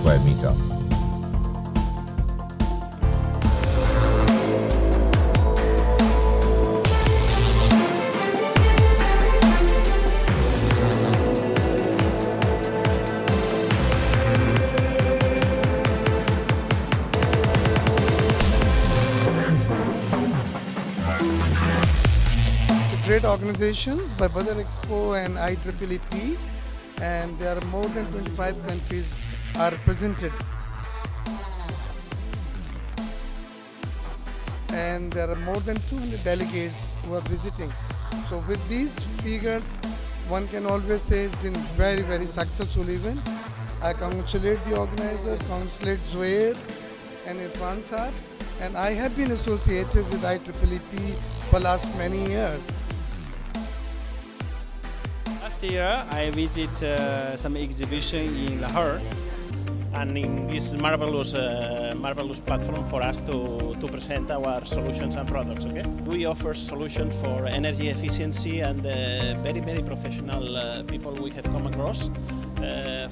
square meter. Great organizations by Badar Expo and IEEE, and there are more than 25 countries are represented. And there are more than 200 delegates who are visiting. So with these figures, one can always say it's been very, very successful event. I congratulate the organizer, congratulate Zuhair and Irfan Sahab, and I have been associated with IEEE for last many years. Last year, I visited some exhibition in Lahore, and in this marvelous platform for us to present our solutions and products. Okay, we offer solutions for energy efficiency, and very, very professional people we have come across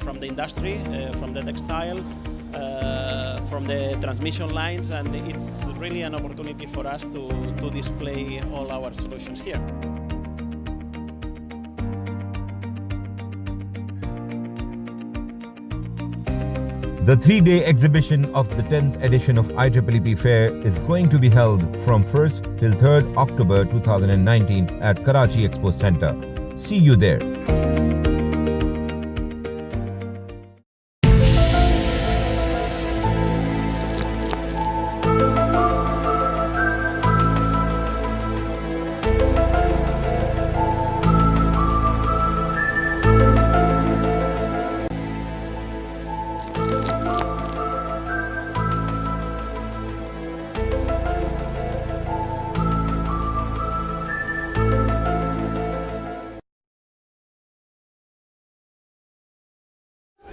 from the industry, from the textile, from the transmission lines, and it's really an opportunity for us to display all our solutions here. The 3-day exhibition of the 10th edition of IEEE Fair is going to be held from 1st till 3rd October 2019 at Karachi Expo Center. See you there.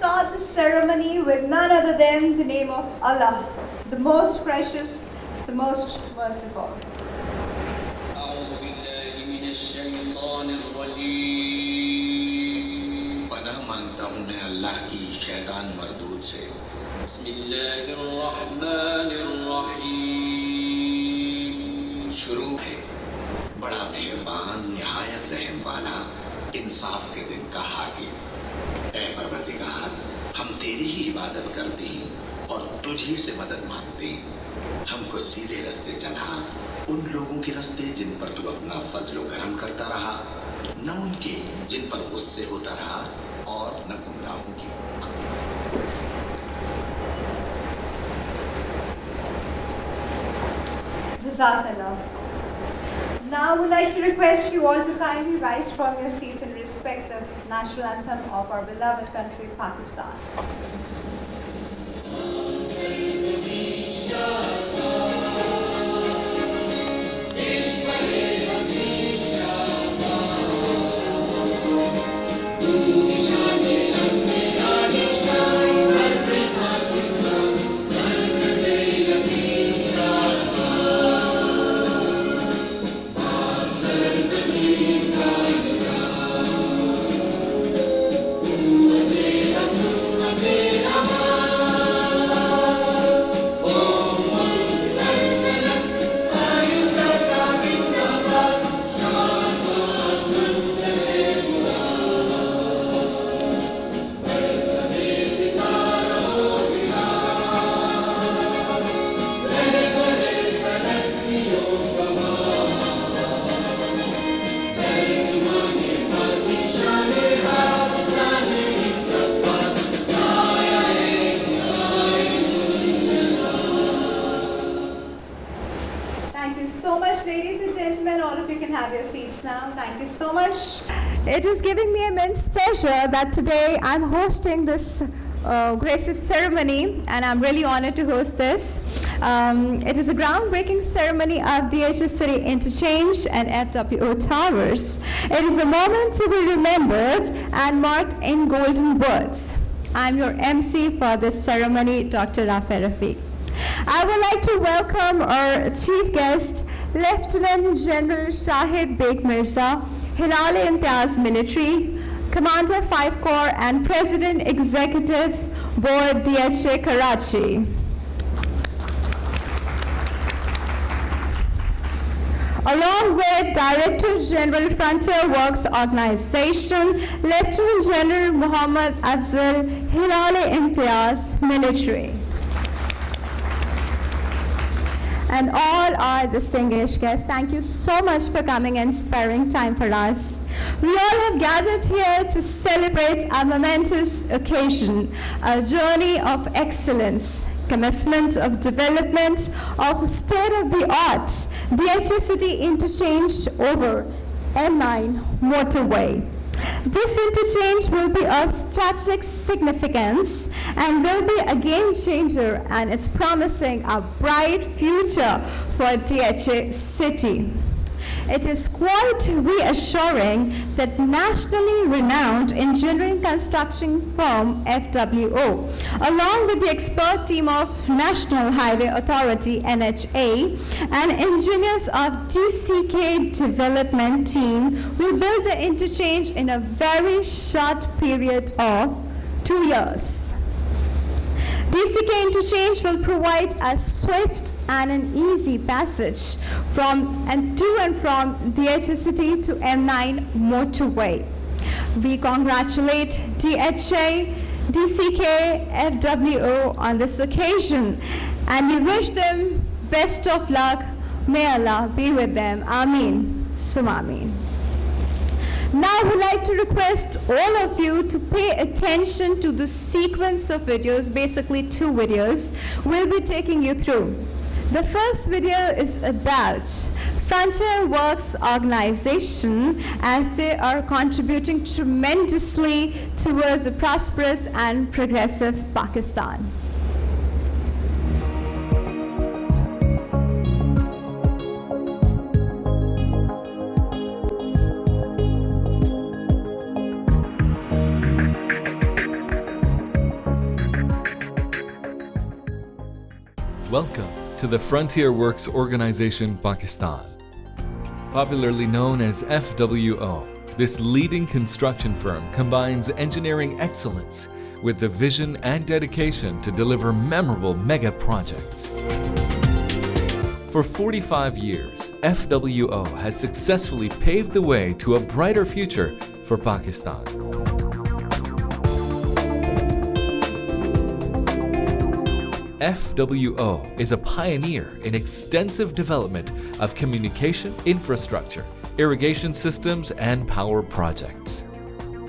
Start the ceremony with none other than the name of Allah, the most gracious, the most merciful. पनाह मांगता हूँ मैं अल्लाह की शैतान मरदूद से। बिस्मिल्लाहिर्रहमानिर्रहीम। शुरू है बड़ा मेहरबान निहायत रहम वाला इंसाफ के दिन का हाकिम। ऐ परवरदिगार, हम तेरी ही इबादत करते हैं और तुझी से मदद मांगते हैं। हमको सीधे रास्ते चला, उन लोगों के रास्ते जिन पर तू अपना फजल व करम करता रहा, न उनके जिन पर गुस्से होता रहा, और न गुमराहों की। Jazakallah. Now I would like to request you all to kindly rise from your seats in respect of national anthem of our beloved country, Pakistan. Thank you so much, ladies and gentlemen. All of you can have your seats now. Thank you so much. It is giving me immense pleasure that today I'm hosting this gracious ceremony, and I'm really honored to host this. It is a groundbreaking ceremony of DHS City Interchange and FWO Towers. It is a moment to be remembered and marked in golden words. I'm your MC for this ceremony, Dr. Rafi Rafiq. I would like to welcome our chief guest, Lieutenant General Shahid Beg Mirza, Hilal-e-Imtiaz Military, Commander 5 Corps and President Executive Board DHA Karachi. Along with Director General Frontier Works Organization, Lieutenant General Muhammad Afzal Hilali Imtiaz, Military. And all our distinguished guests, thank you so much for coming and sparing time for us. We all have gathered here to celebrate a momentous occasion, a journey of excellence, commencement of development of state-of-the-art DHA City interchange over M9 motorway. This interchange will be of strategic significance and will be a game changer, and it's promising a bright future for DHA City. It is quite reassuring that nationally renowned engineering construction firm FWO, along with the expert team of National Highway Authority NHA and engineers of DCK development team, will build the interchange in a very short period of 2 years. DCK interchange will provide a swift and an easy passage from and to and from DHA City to M9 motorway. We congratulate DHA, DCK, FWO on this occasion, and we wish them best of luck. May Allah be with them. Ameen. Summa Ameen. Now I would like to request all of you to pay attention to the sequence of videos, basically 2 videos, we'll be taking you through. The first video is about Frontier Works Organization, as they are contributing tremendously towards a prosperous and progressive Pakistan. Welcome to the Frontier Works Organization Pakistan. Popularly known as FWO, this leading construction firm combines engineering excellence with the vision and dedication to deliver memorable mega projects. For 45 years, FWO has successfully paved the way to a brighter future for Pakistan. FWO is a pioneer in extensive development of communication infrastructure, irrigation systems, and power projects.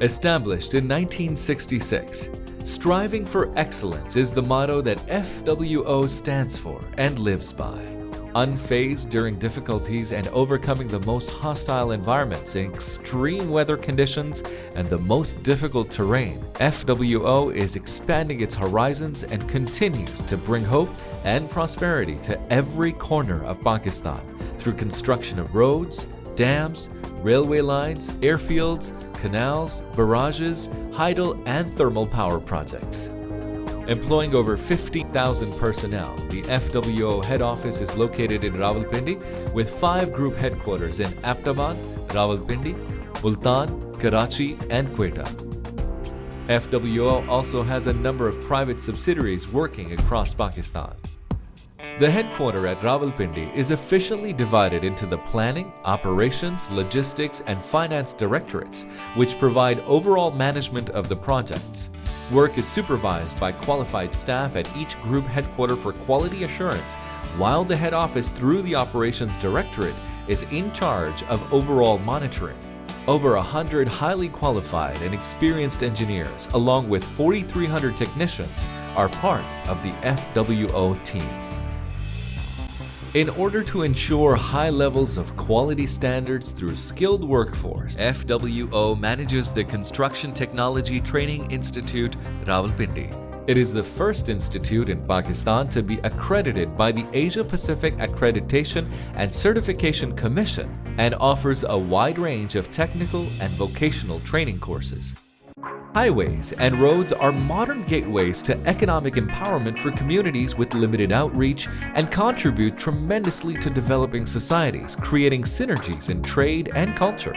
Established in 1966, striving for excellence is the motto that FWO stands for and lives by. Unfazed during difficulties and overcoming the most hostile environments in extreme weather conditions and the most difficult terrain, FWO is expanding its horizons and continues to bring hope and prosperity to every corner of Pakistan through construction of roads, dams, railway lines, airfields, canals, barrages, hydel and thermal power projects. Employing over 50,000 personnel, the FWO head office is located in Rawalpindi with 5 group headquarters in Aptabad, Rawalpindi, Multan, Karachi, and Quetta. FWO also has a number of private subsidiaries working across Pakistan. The headquarters at Rawalpindi is efficiently divided into the planning, operations, logistics, and finance directorates, which provide overall management of the projects. Work is supervised by qualified staff at each group headquarters for quality assurance, while the head office through the operations directorate is in charge of overall monitoring. Over 100 highly qualified and experienced engineers, along with 4,300 technicians, are part of the FWO team. In order to ensure high levels of quality standards through skilled workforce, FWO manages the Construction Technology Training Institute, Rawalpindi. It is the first institute in Pakistan to be accredited by the Asia Pacific Accreditation and Certification Commission and offers a wide range of technical and vocational training courses. Highways and roads are modern gateways to economic empowerment for communities with limited outreach and contribute tremendously to developing societies, creating synergies in trade and culture.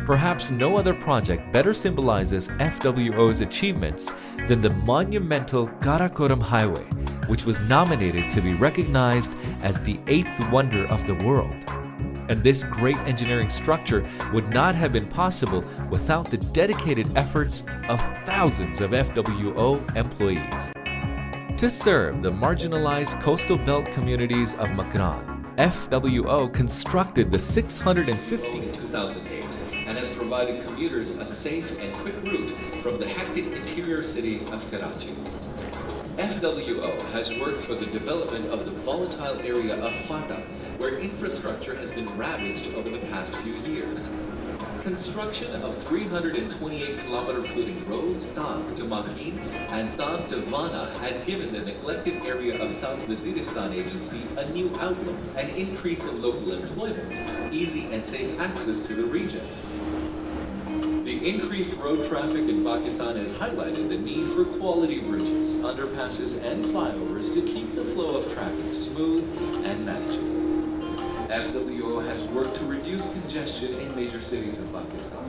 Perhaps no other project better symbolizes FWO's achievements than the monumental Karakoram Highway, which was nominated to be recognized as the 8th wonder of the world. And this great engineering structure would not have been possible without the dedicated efforts of thousands of FWO employees. To serve the marginalized coastal belt communities of Makran, FWO constructed the 650 in 2008 and has provided commuters a safe and quick route from the hectic interior city of Karachi. FWO has worked for the development of the volatile area of Fata, where infrastructure has been ravaged over the past few years. Construction of 328-kilometer including roads, Tank to Makin and Tank to Vana has given the neglected area of South Waziristan Agency a new outlook, an increase in local employment, easy and safe access to the region. The increased road traffic in Pakistan has highlighted the need for quality bridges, underpasses, and flyovers to keep the flow of traffic smooth and manageable. FWO has worked to reduce congestion in major cities of Pakistan,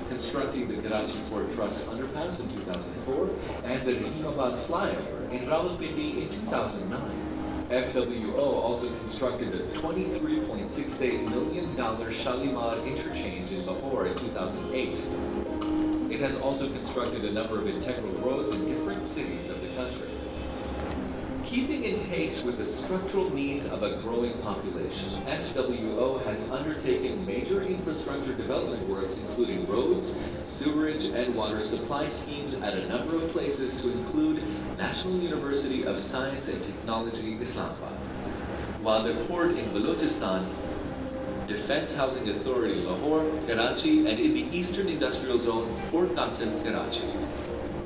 constructing the Karachi Port Trust underpass in 2004 and the Rahimabad flyover in Rawalpindi in 2009. FWO also constructed a $23.68 million Shalimar interchange in Lahore in 2008. It has also constructed a number of integral roads in different cities of the country. Keeping in pace with the structural needs of a growing population, FWO has undertaken major infrastructure development works including roads, sewerage, and water supply schemes at a number of places to include National University of Science and Technology, Islamabad, while the port in Balochistan, Defense Housing Authority, Lahore, Karachi, and in the Eastern Industrial Zone, Port Qasim, Karachi.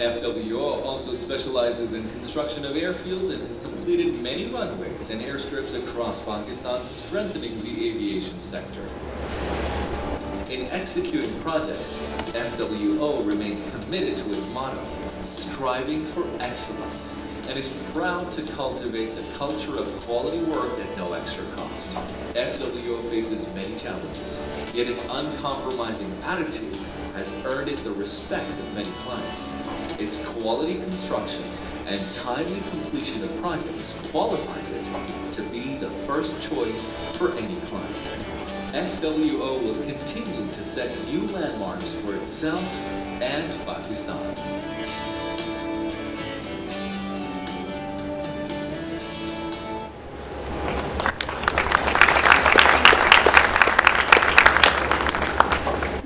FWO also specializes in construction of airfields and has completed many runways and airstrips across Pakistan, strengthening the aviation sector. In executing projects, FWO remains committed to its motto, striving for excellence, and is proud to cultivate the culture of quality work at no extra cost. FWO faces many challenges, yet its uncompromising attitude has earned it the respect of many clients. Its quality construction and timely completion of projects qualifies it to be the first choice for any client. FWO will continue to set new landmarks for itself and Pakistan.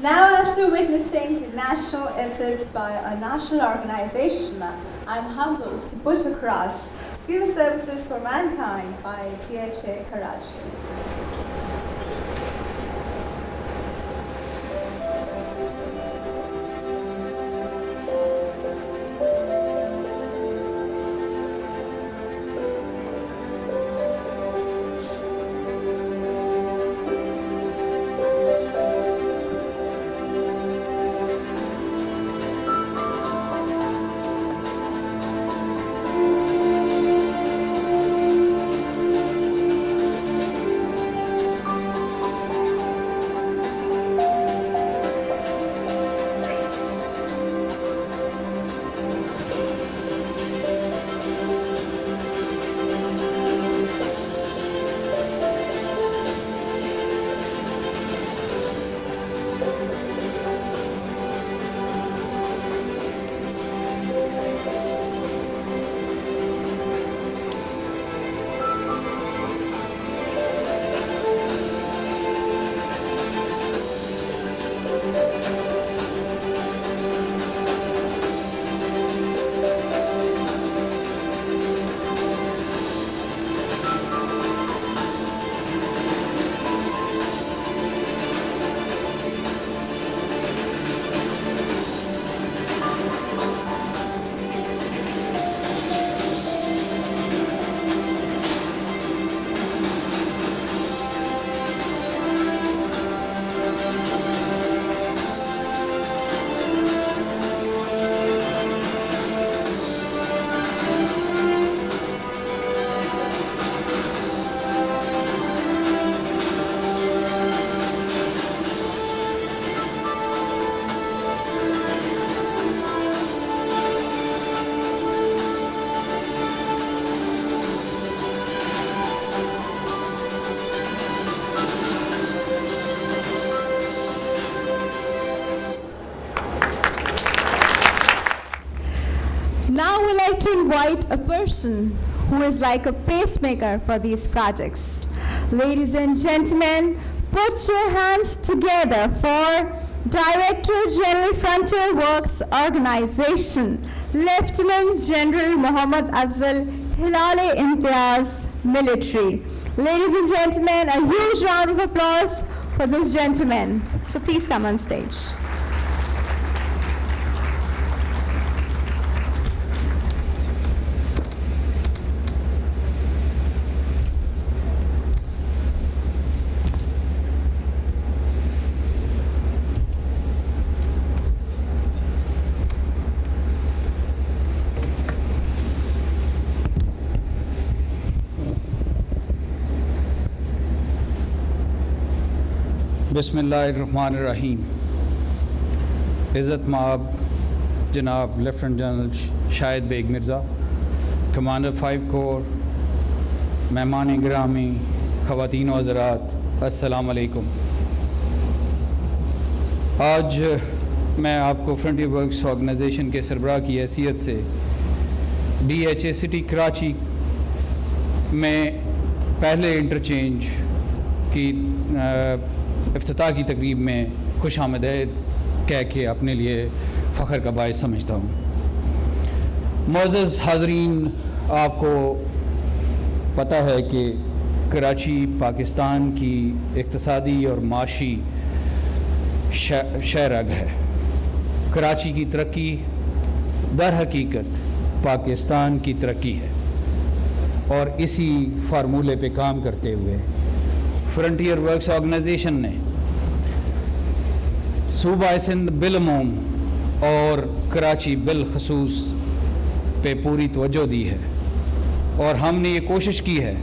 Now, after witnessing the national efforts by a national organization, I'm humbled to put across Few Services for Mankind by THA Karachi. Now we like to invite a person who is like a pacemaker for these projects. Ladies and gentlemen, put your hands together for Director General Frontier Works Organization, Lieutenant General Mohammad Afzal Hilale Imtiaz, Military. Ladies and gentlemen, a huge round of applause for this gentleman. So please come on stage. बिस्मिल्लाहिर्रहमानिर्रहीम। इज़्ज़त माब जनाब lieutenant general Shahid Baig Mirza, commander 5 corps, मेहमान गिरामी, ख़वातीन व हज़रात, अस्सलाम वालेकुम। आज मैं आपको फ्रंटियर वर्क्स ऑर्गेनाइजेशन के सरबराह की हैसियत से DHA सिटी कराची में पहले इंटरचेंज की इफ्तिताह की तकरीब में खुश आमदीद कह के अपने लिए फ़ख्र का बायस समझता हूँ। मुअज़्ज़ज़ हाज़रीन, आपको पता है कि कराची पाकिस्तान की इक़्तिसादी और माशी शहरग है। कराची की तरक्की दर हकीकत पाकिस्तान की तरक्की है और इसी फार्मूले पे काम करते हुए फ्रंटियर वर्क्स ऑर्गेनाइजेशन ने सूबा सिंध बिलमूम और कराची बिलखसूस पे पूरी तवज्जो दी है और हमने ये कोशिश की है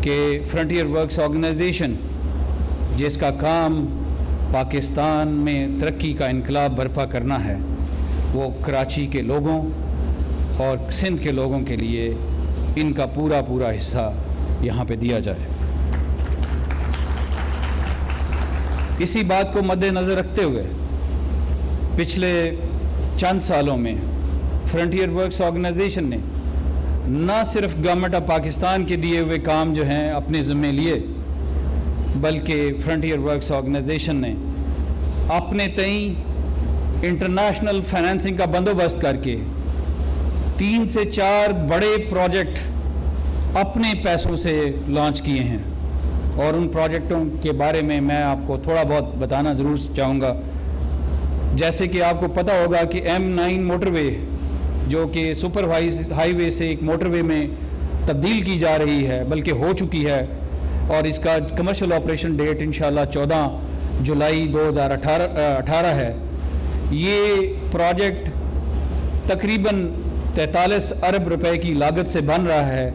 कि फ्रंटियर वर्क्स ऑर्गेनाइजेशन जिसका काम पाकिस्तान में तरक्की का इनकलाब बर्पा करना है, वो कराची के लोगों और सिंध के लोगों के लिए इनका पूरा हिस्सा यहाँ पे दिया जाए। इसी बात को मद्देनज़र रखते हुए पिछले चंद सालों में फ्रंटियर वर्क्स ऑर्गेनाइजेशन ने न सिर्फ गवर्नमेंट ऑफ पाकिस्तान के दिए हुए काम जो हैं अपने ज़िम्मे लिए, बल्कि फ्रंटियर वर्क्स ऑर्गेनाइजेशन ने अपने तई इंटरनेशनल फाइनेंसिंग का बंदोबस्त करके 3 से 4 बड़े प्रोजेक्ट अपने पैसों से लॉन्च किए हैं और उन प्रोजेक्टों के बारे में मैं आपको थोड़ा बहुत बताना ज़रूर चाहूँगा। जैसे कि आपको पता होगा कि M9 मोटरवे जो कि सुपर हाईवे से एक मोटरवे में तब्दील की जा रही है, बल्कि हो चुकी है और इसका कमर्शियल ऑपरेशन डेट इंशाल्लाह 14 जुलाई 2018 है। ये प्रोजेक्ट तकरीबन 43 अरब रुपए की लागत से बन रहा है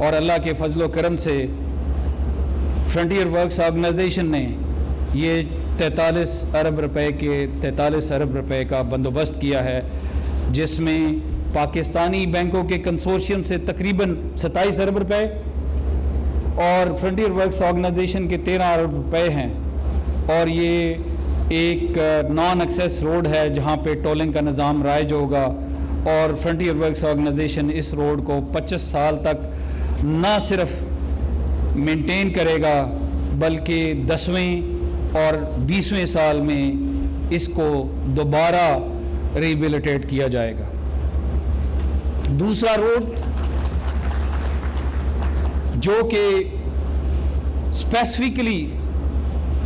और अल्लाह के फजलो करम से फ्रंटियर वर्क्स ऑर्गेनाइजेशन ने ये 43 अरब रुपए का बंदोबस्त किया है, जिसमें पाकिस्तानी बैंकों के कंसोर्शियम से तकरीबन 27 अरब रुपए और फ्रंटियर वर्क्स ऑर्गेनाइजेशन के 13 अरब रुपए हैं। और ये एक नॉन एक्सेस रोड है जहाँ पे टोलिंग का निज़ाम राइज होगा और फ्रंटियर वर्क्स ऑर्गेनाइजेशन इस रोड को 25 साल तक न सिर्फ मेंटेन करेगा, बल्कि 10वें और 20वें साल में इसको दोबारा रिहेबिलिटेट किया जाएगा। दूसरा रोड जो कि स्पेसिफिकली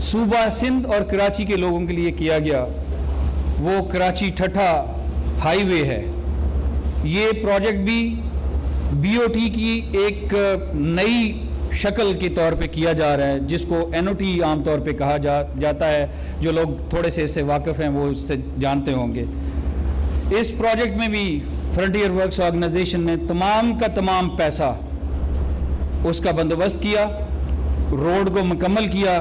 सूबा सिंध और कराची के लोगों के लिए किया गया, वो कराची ठट्ठा हाईवे है। ये प्रोजेक्ट भी BOT की एक नई शक्ल के तौर पे किया जा रहा है, जिसको NOT आमतौर पे कहा जाता है। जो लोग थोड़े से इससे वाकिफ़ हैं वो इससे जानते होंगे। इस प्रोजेक्ट में भी फ्रंटियर वर्क्स ऑर्गेनाइजेशन ने तमाम का तमाम पैसा उसका बंदोबस्त किया, रोड को मुकम्मल किया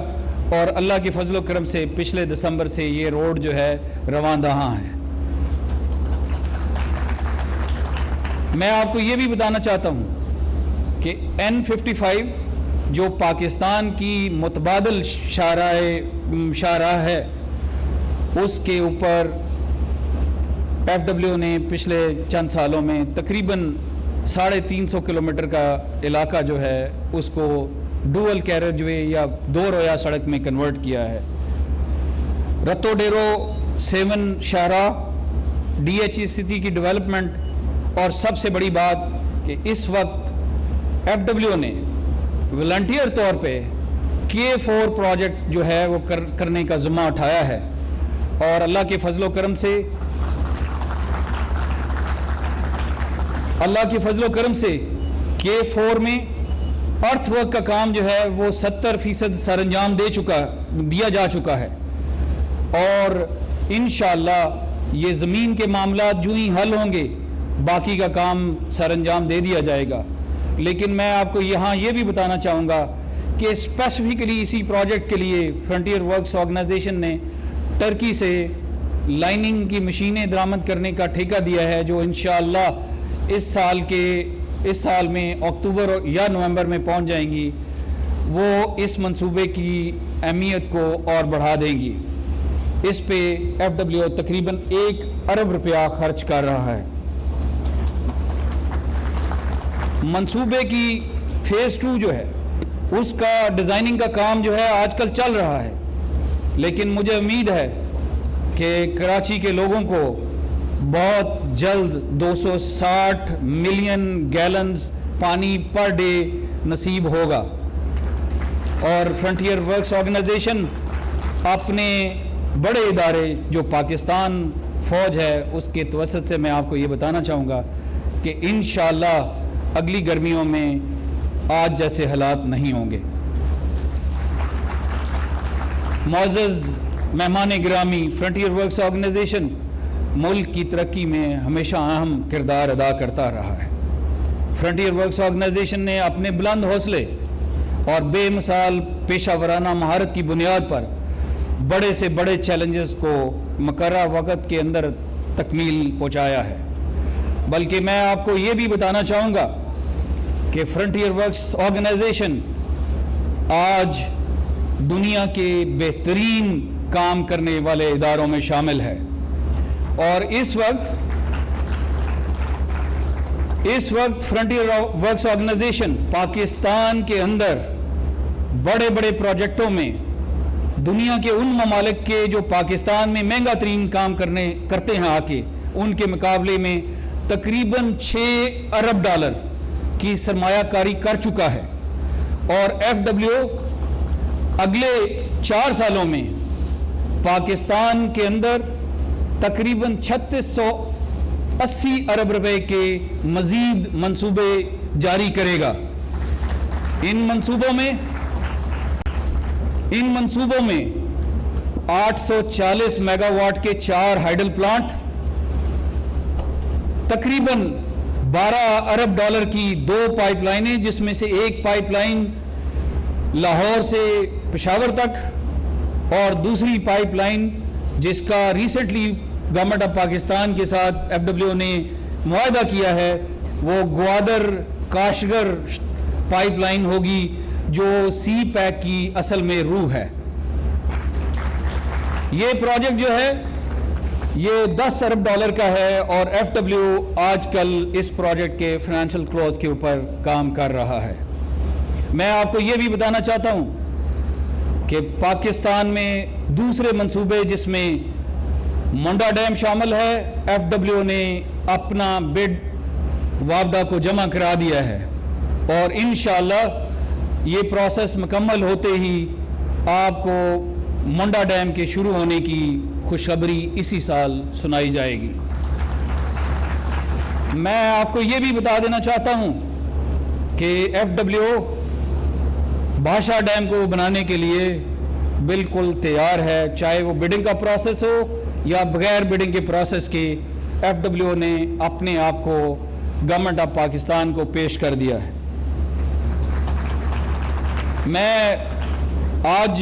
और अल्लाह के फजलो करम से पिछले दिसंबर से ये रोड जो है रवांदहा है। मैं आपको ये भी बताना चाहता हूँ कि N55 जो पाकिस्तान की मुतबादल शाहराह है, उसके ऊपर एफडब्ल्यू ने पिछले चंद सालों में तकरीबन 350 किलोमीटर का इलाका जो है उसको डुअल कैरेजवे या 2 रोया सड़क में कन्वर्ट किया है। रत्तो डेरो 7 शाहराह DHA सिटी की डेवलपमेंट, और सबसे बड़ी बात कि इस वक्त एफडब्ल्यू ने वॉलंटियर तौर पे K4 प्रोजेक्ट जो है वो करने का ज़िम्मा उठाया है। और अल्लाह के फजलो करम से K4 में अर्थवर्क का काम जो है वो 70% सरअंजाम दिया जा चुका है, और इंशाअल्लाह ये ज़मीन के मामला जो ही हल होंगे बाकी का काम सरअंजाम दे दिया जाएगा। लेकिन मैं आपको यहाँ ये भी बताना चाहूँगा कि स्पेसिफिकली इसी प्रोजेक्ट के लिए फ्रंटियर वर्क्स ऑर्गेनाइजेशन ने टर्की से लाइनिंग की मशीनें दरामद करने का ठेका दिया है, जो इंशाअल्लाह इस साल में अक्टूबर या नवंबर में पहुंच जाएंगी। वो इस मंसूबे की अहमियत को और बढ़ा देंगी। इस पे एफडब्ल्यू तकरीबन 1 अरब रुपया खर्च कर रहा है। मंसूबे की फेज़ 2 जो है उसका डिज़ाइनिंग का काम जो है आजकल चल रहा है, लेकिन मुझे उम्मीद है कि कराची के लोगों को बहुत जल्द 260 मिलियन गैलन्स पानी पर डे नसीब होगा। और फ्रंटियर वर्क्स ऑर्गेनाइजेशन अपने बड़े इदारे जो पाकिस्तान फ़ौज है उसके तवसत से मैं आपको ये बताना चाहूँगा कि इंशाअल्लाह अगली गर्मियों में आज जैसे हालात नहीं होंगे। मुअज़्ज़ज़ मेहमान गिरामी, फ्रंटियर वर्क्स ऑर्गेनाइजेशन मुल्क की तरक्की में हमेशा अहम किरदार अदा करता रहा है। फ्रंटियर वर्क्स ऑर्गेनाइजेशन ने अपने बुलंद हौसले और बेमिसाल पेशा वराना महारत की बुनियाद पर बड़े से बड़े चैलेंजेस को मुकर्ररा वक़्त के अंदर तकमील पहुँचाया है। बल्कि मैं आपको ये भी बताना चाहूँगा कि फ्रंटियर वर्क्स ऑर्गेनाइजेशन आज दुनिया के बेहतरीन काम करने वाले इदारों में शामिल है, और इस वक्त फ्रंटियर वर्क्स ऑर्गेनाइजेशन पाकिस्तान के अंदर बड़े बड़े प्रोजेक्टों में दुनिया के उन ममालिक के जो पाकिस्तान में महंगा तरीन काम करते हैं आके उनके मुकाबले में तकरीबन 6 अरब डॉलर की सरमायाकारी कर चुका है। और एफडब्ल्यू अगले 4 सालों में पाकिस्तान के अंदर तकरीबन 3680 अरब रुपए के मजीद मंसूबे जारी करेगा। इन मंसूबों में 840 मेगावाट के 4 हाइडल प्लांट, तकरीबन 12 अरब डॉलर की 2 पाइपलाइनें, जिसमें से एक पाइपलाइन लाहौर से पेशावर तक और दूसरी पाइपलाइन जिसका रिसेंटली गवर्नमेंट ऑफ पाकिस्तान के साथ एफडब्ल्यू ने मुआहदा किया है वो ग्वादर काशगर पाइपलाइन होगी, जो सी पैक की असल में रूह है। ये प्रोजेक्ट जो है ये 10 अरब डॉलर का है, और एफडब्ल्यू आजकल इस प्रोजेक्ट के फाइनेंशियल क्लोज के ऊपर काम कर रहा है। मैं आपको ये भी बताना चाहता हूँ कि पाकिस्तान में दूसरे मंसूबे जिसमें मुंडा डैम शामिल है, एफडब्ल्यू ने अपना बिड वापडा को जमा करा दिया है, और इंशाअल्लाह ये प्रोसेस मुकम्मल होते ही आपको मुंडा डैम के शुरू होने की खुशखबरी इसी साल सुनाई जाएगी। मैं आपको ये भी बता देना चाहता हूँ कि एफडब्ल्यू भाषा डैम को बनाने के लिए बिल्कुल तैयार है, चाहे वो बिडिंग का प्रोसेस हो या बगैर बिडिंग के प्रोसेस के। एफडब्ल्यू ने अपने आप को गवर्नमेंट ऑफ पाकिस्तान को पेश कर दिया है। मैं आज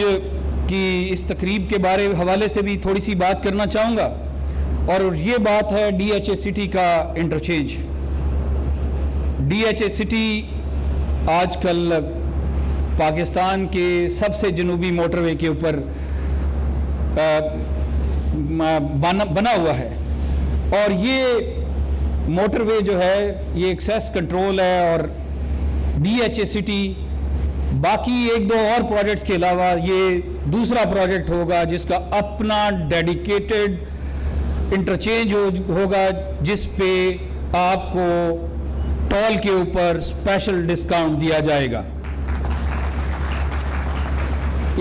की इस तकरीब के हवाले से भी थोड़ी सी बात करना चाहूँगा, और ये बात है DHA सिटी का इंटरचेंज। DHA सिटी आजकल पाकिस्तान के सबसे जनूबी मोटरवे के ऊपर बना हुआ है, और ये मोटरवे जो है ये एक्सेस कंट्रोल है और DHA सिटी बाकी एक दो और प्रोजेक्ट्स के अलावा ये दूसरा प्रोजेक्ट होगा जिसका अपना डेडिकेटेड इंटरचेंज होगा जिस पे आपको टोल के ऊपर स्पेशल डिस्काउंट दिया जाएगा।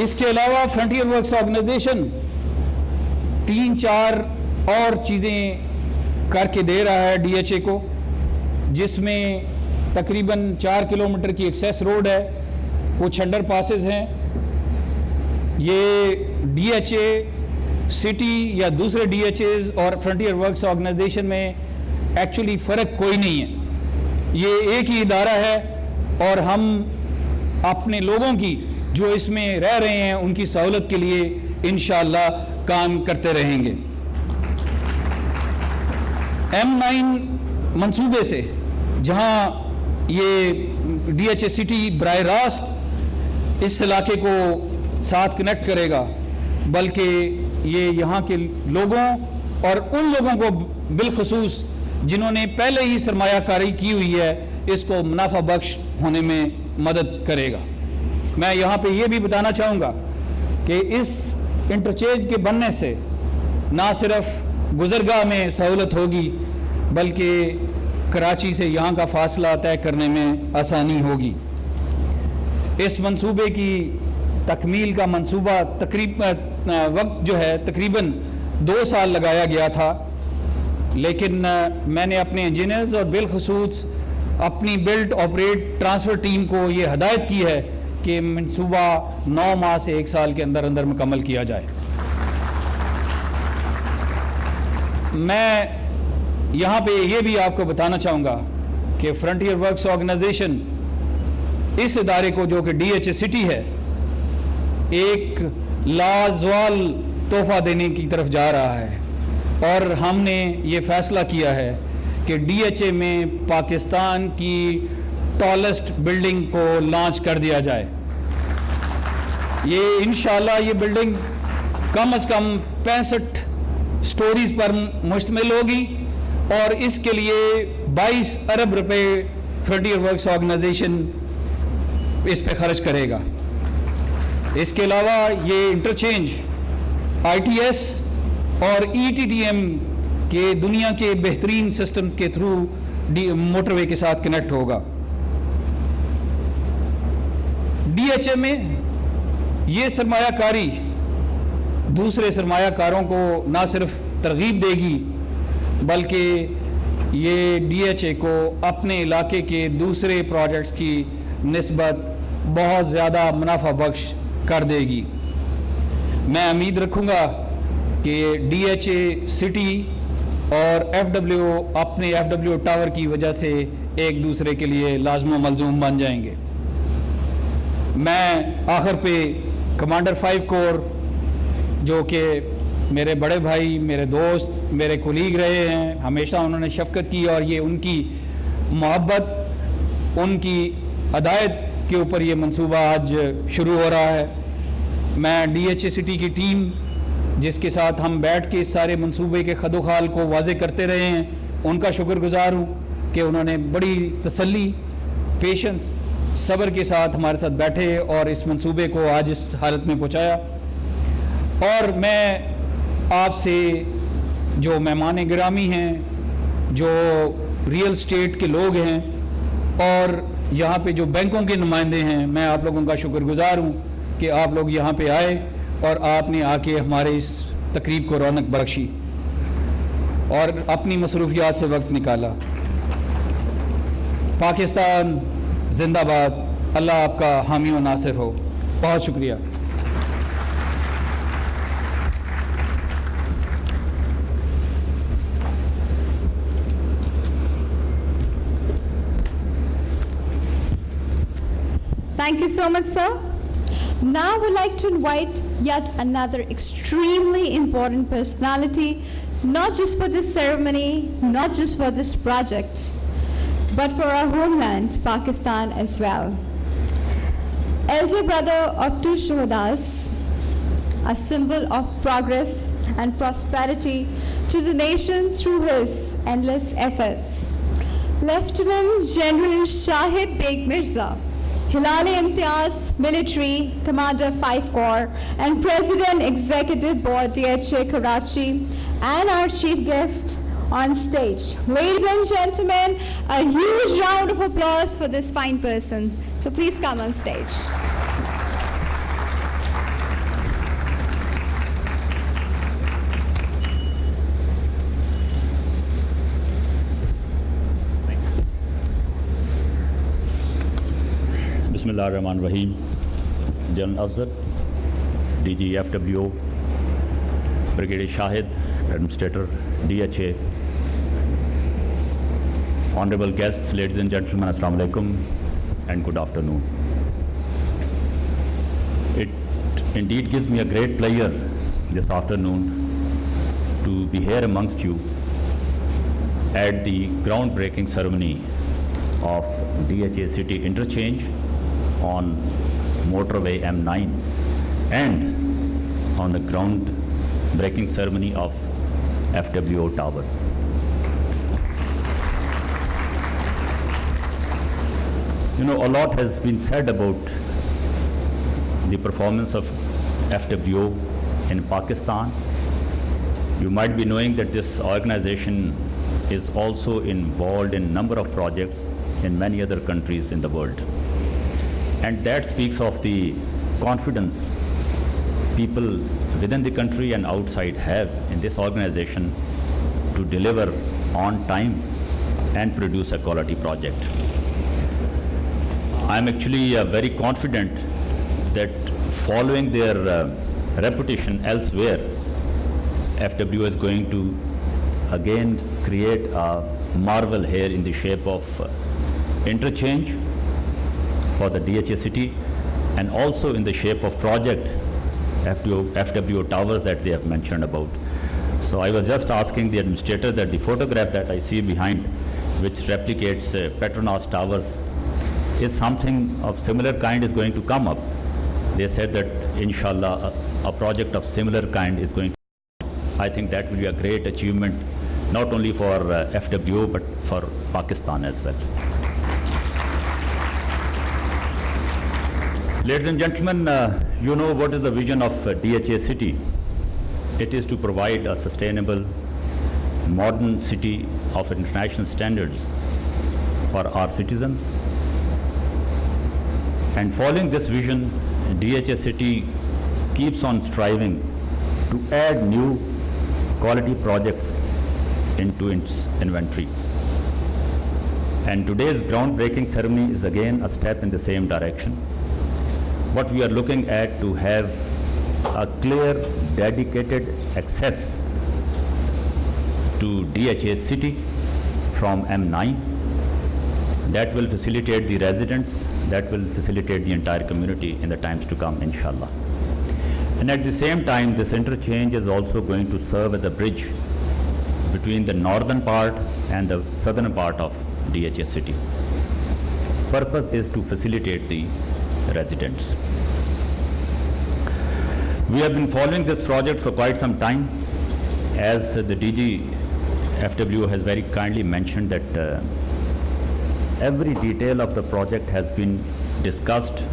इसके अलावा फ्रंटियर वर्क्स ऑर्गेनाइजेशन 3-4 और चीज़ें करके दे रहा है DHA को, जिसमें तकरीबन 4 किलोमीटर की एक्सेस रोड है, कुछ अंडर पासेस हैं। ये DHA सिटी या दूसरे DHAs और फ्रंटियर वर्क्स ऑर्गेनाइजेशन में एक्चुअली फ़र्क कोई नहीं है, ये एक ही इदारा है और हम अपने लोगों की जो इसमें रह रहे हैं उनकी सहूलत के लिए इंशाअल्लाह काम करते रहेंगे। M9 मंसूबे से जहां ये DHA सिटी बराह रास्त इस इलाके को साथ कनेक्ट करेगा, बल्कि ये यहाँ के लोगों और उन लोगों को बिलखसूस जिन्होंने पहले ही सरमायाकारी की हुई है इसको मुनाफा बख्श होने में मदद करेगा। मैं यहाँ पे ये भी बताना चाहूँगा कि इस इंटरचेंज के बनने से ना सिर्फ गुजरगाह में सहूलत होगी बल्कि कराची से यहाँ का फासला तय करने में आसानी होगी। इस मंसूबे की तकमील का मंसूबा वक्त जो है तकरीबन 2 साल लगाया गया था, लेकिन मैंने अपने इंजीनियर्स और बिलखसूस अपनी बिल्ड ऑपरेट ट्रांसफ़र टीम को ये हदायत की है कि मंसूबा 9 माह से 1 साल के अंदर अंदर मुकम्मल किया जाए। मैं यहाँ पे ये भी आपको बताना चाहूँगा कि फ्रंटियर वर्क्स ऑर्गेनाइजेशन इस इदारे को जो कि DHA सिटी है एक लाजवाल तोहफा देने की तरफ जा रहा है और हमने ये फैसला किया है कि DHA में पाकिस्तान की टॉलेस्ट बिल्डिंग को लॉन्च कर दिया जाए। ये इंशाल्लाह ये बिल्डिंग कम से कम 65 स्टोरीज पर मुश्तमिल होगी और इसके लिए 22 अरब रुपए फ्रंटियर वर्क्स ऑर्गेनाइजेशन इस पे खर्च करेगा। इसके अलावा ये इंटरचेंज ITS और ETTM के दुनिया के बेहतरीन सिस्टम के थ्रू मोटरवे के साथ कनेक्ट होगा। DHA में ये सरमायाकारी दूसरे सरमायाकारों को ना सिर्फ तरगीब देगी बल्कि ये DHA को अपने इलाके के दूसरे प्रोजेक्ट्स की निस्बत बहुत ज़्यादा मुनाफा बख्श कर देगी। मैं उम्मीद रखूँगा कि DHA सिटी और FWO अपने FWO टावर की वजह से एक दूसरे के लिए लाज़िम मलज़ूम बन जाएंगे। मैं आखिर पे कमांडर 5 कोर जो कि मेरे बड़े भाई, मेरे दोस्त, मेरे कोलीग रहे हैं, हमेशा उन्होंने शफ़क़त की और ये उनकी मोहब्बत, उनकी हदायत के ऊपर ये मंसूबा आज शुरू हो रहा है। मैं DHA सिटी की टीम जिसके साथ हम बैठ के इस सारे मंसूबे के खदोखाल को वाज़े करते रहे हैं उनका शुक्रगुजार हूँ कि उन्होंने बड़ी तसल्ली, पेशेंस, सब्र के साथ हमारे साथ बैठे और इस मंसूबे को आज इस हालत में पहुँचाया। और मैं आपसे जो मेहमान गिरामी हैं, जो रियल स्टेट के लोग हैं और यहाँ पे जो बैंकों के नुमाइंदे हैं, मैं आप लोगों का शुक्रगुजार हूँ कि आप लोग यहाँ पे आए और आपने आके हमारे इस तकरीब को रौनक बख्शी और अपनी मसरूफियात से वक्त निकाला। पाकिस्तान जिंदाबाद, अल्लाह आपका हामी व नासिर हो। बहुत शुक्रिया। Thank you so much, sir. Now we'd like to invite yet another extremely important personality, not just for this ceremony, not just for this project, but for our homeland, Pakistan as well. Elder brother of 2 Shuhadas, a symbol of progress and prosperity to the nation through his endless efforts. Lieutenant General Shahid Beg Mirza, Hilal-e-Imtiaz Military Commander 5 Corps and President Executive Board DHA Karachi, and our chief guest on stage. Ladies and gentlemen, a huge round of applause for this fine person. So please come on stage. Bismillah ar-Rahman ar-Rahim. General Afzal, DG FWO, Brigadier Shahid, Administrator, DHA, Honorable guests, ladies and gentlemen, Assalamu alaikum and good afternoon. It indeed gives me a great pleasure this afternoon to be here amongst you at the groundbreaking ceremony of DHA City Interchange on motorway M9 and on the groundbreaking ceremony of FWO Towers. You know, a lot has been said about the performance of FWO in Pakistan. You might be knowing that this organization is also involved in a number of projects in many other countries in the world. And that speaks of the confidence people within the country and outside have in this organization to deliver on time and produce a quality project. I'm actually very confident that following their reputation elsewhere, FWO is going to again create a marvel here in the shape of interchange for the DHA city and also in the shape of project FWO towers that they have mentioned about. So I was just asking the administrator that the photograph that I see behind, which replicates Petronas towers, is something of similar kind is going to come up. They said that inshallah a project of similar kind is going to come up. I think that will be a great achievement not only for FWO but for Pakistan as well. Ladies and gentlemen, you know what is the vision of DHA city. It is to provide a sustainable, modern city of international standards for our citizens. And following this vision, DHA city keeps on striving to add new quality projects into its inventory. And today's groundbreaking ceremony is again a step in the same direction. What we are looking at to have a clear, dedicated access to DHA city from M9 that will facilitate the residents, that will facilitate the entire community in the times to come, inshallah. And at the same time, this interchange is also going to serve as a bridge between the northern part and the southern part of DHA city. Purpose is to facilitate the residents. We have been following this project for quite some time. As the DG FWO has very kindly mentioned that every detail of the project has been discussed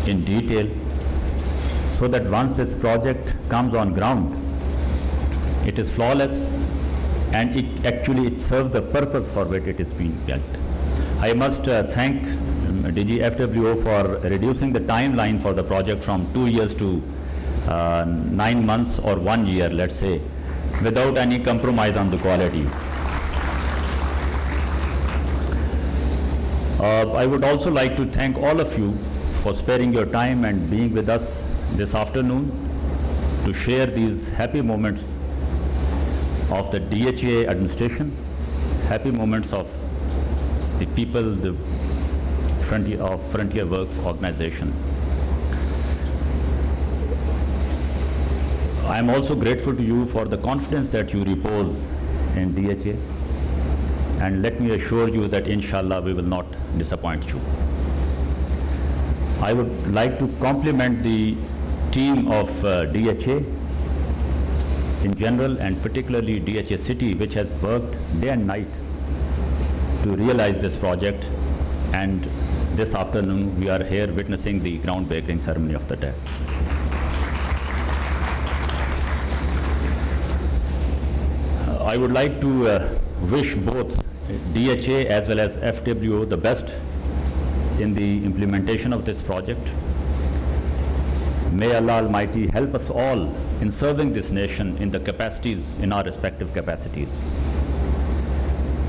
in detail so that once this project comes on ground, it is flawless and it serves the purpose for which it is being built. I must thank DG FWO for reducing the timeline for the project from 2 years to 9 months or 1 year, let's say, without any compromise on the quality. I would also like to thank all of you for sparing your time and being with us this afternoon to share these happy moments of the DHA administration, happy moments of the people, the Frontier Works organization. I am also grateful to you for the confidence that you repose in DHA, and let me assure you that inshallah we will not disappoint you. I would like to compliment the team of DHA in general and particularly DHA City, which has worked day and night to realize this project, and this afternoon we are here witnessing the groundbreaking ceremony of the day. I would like to wish both DHA as well as FWO the best in the implementation of this project. May Allah Almighty help us all in serving this nation in the capacities, in our respective capacities.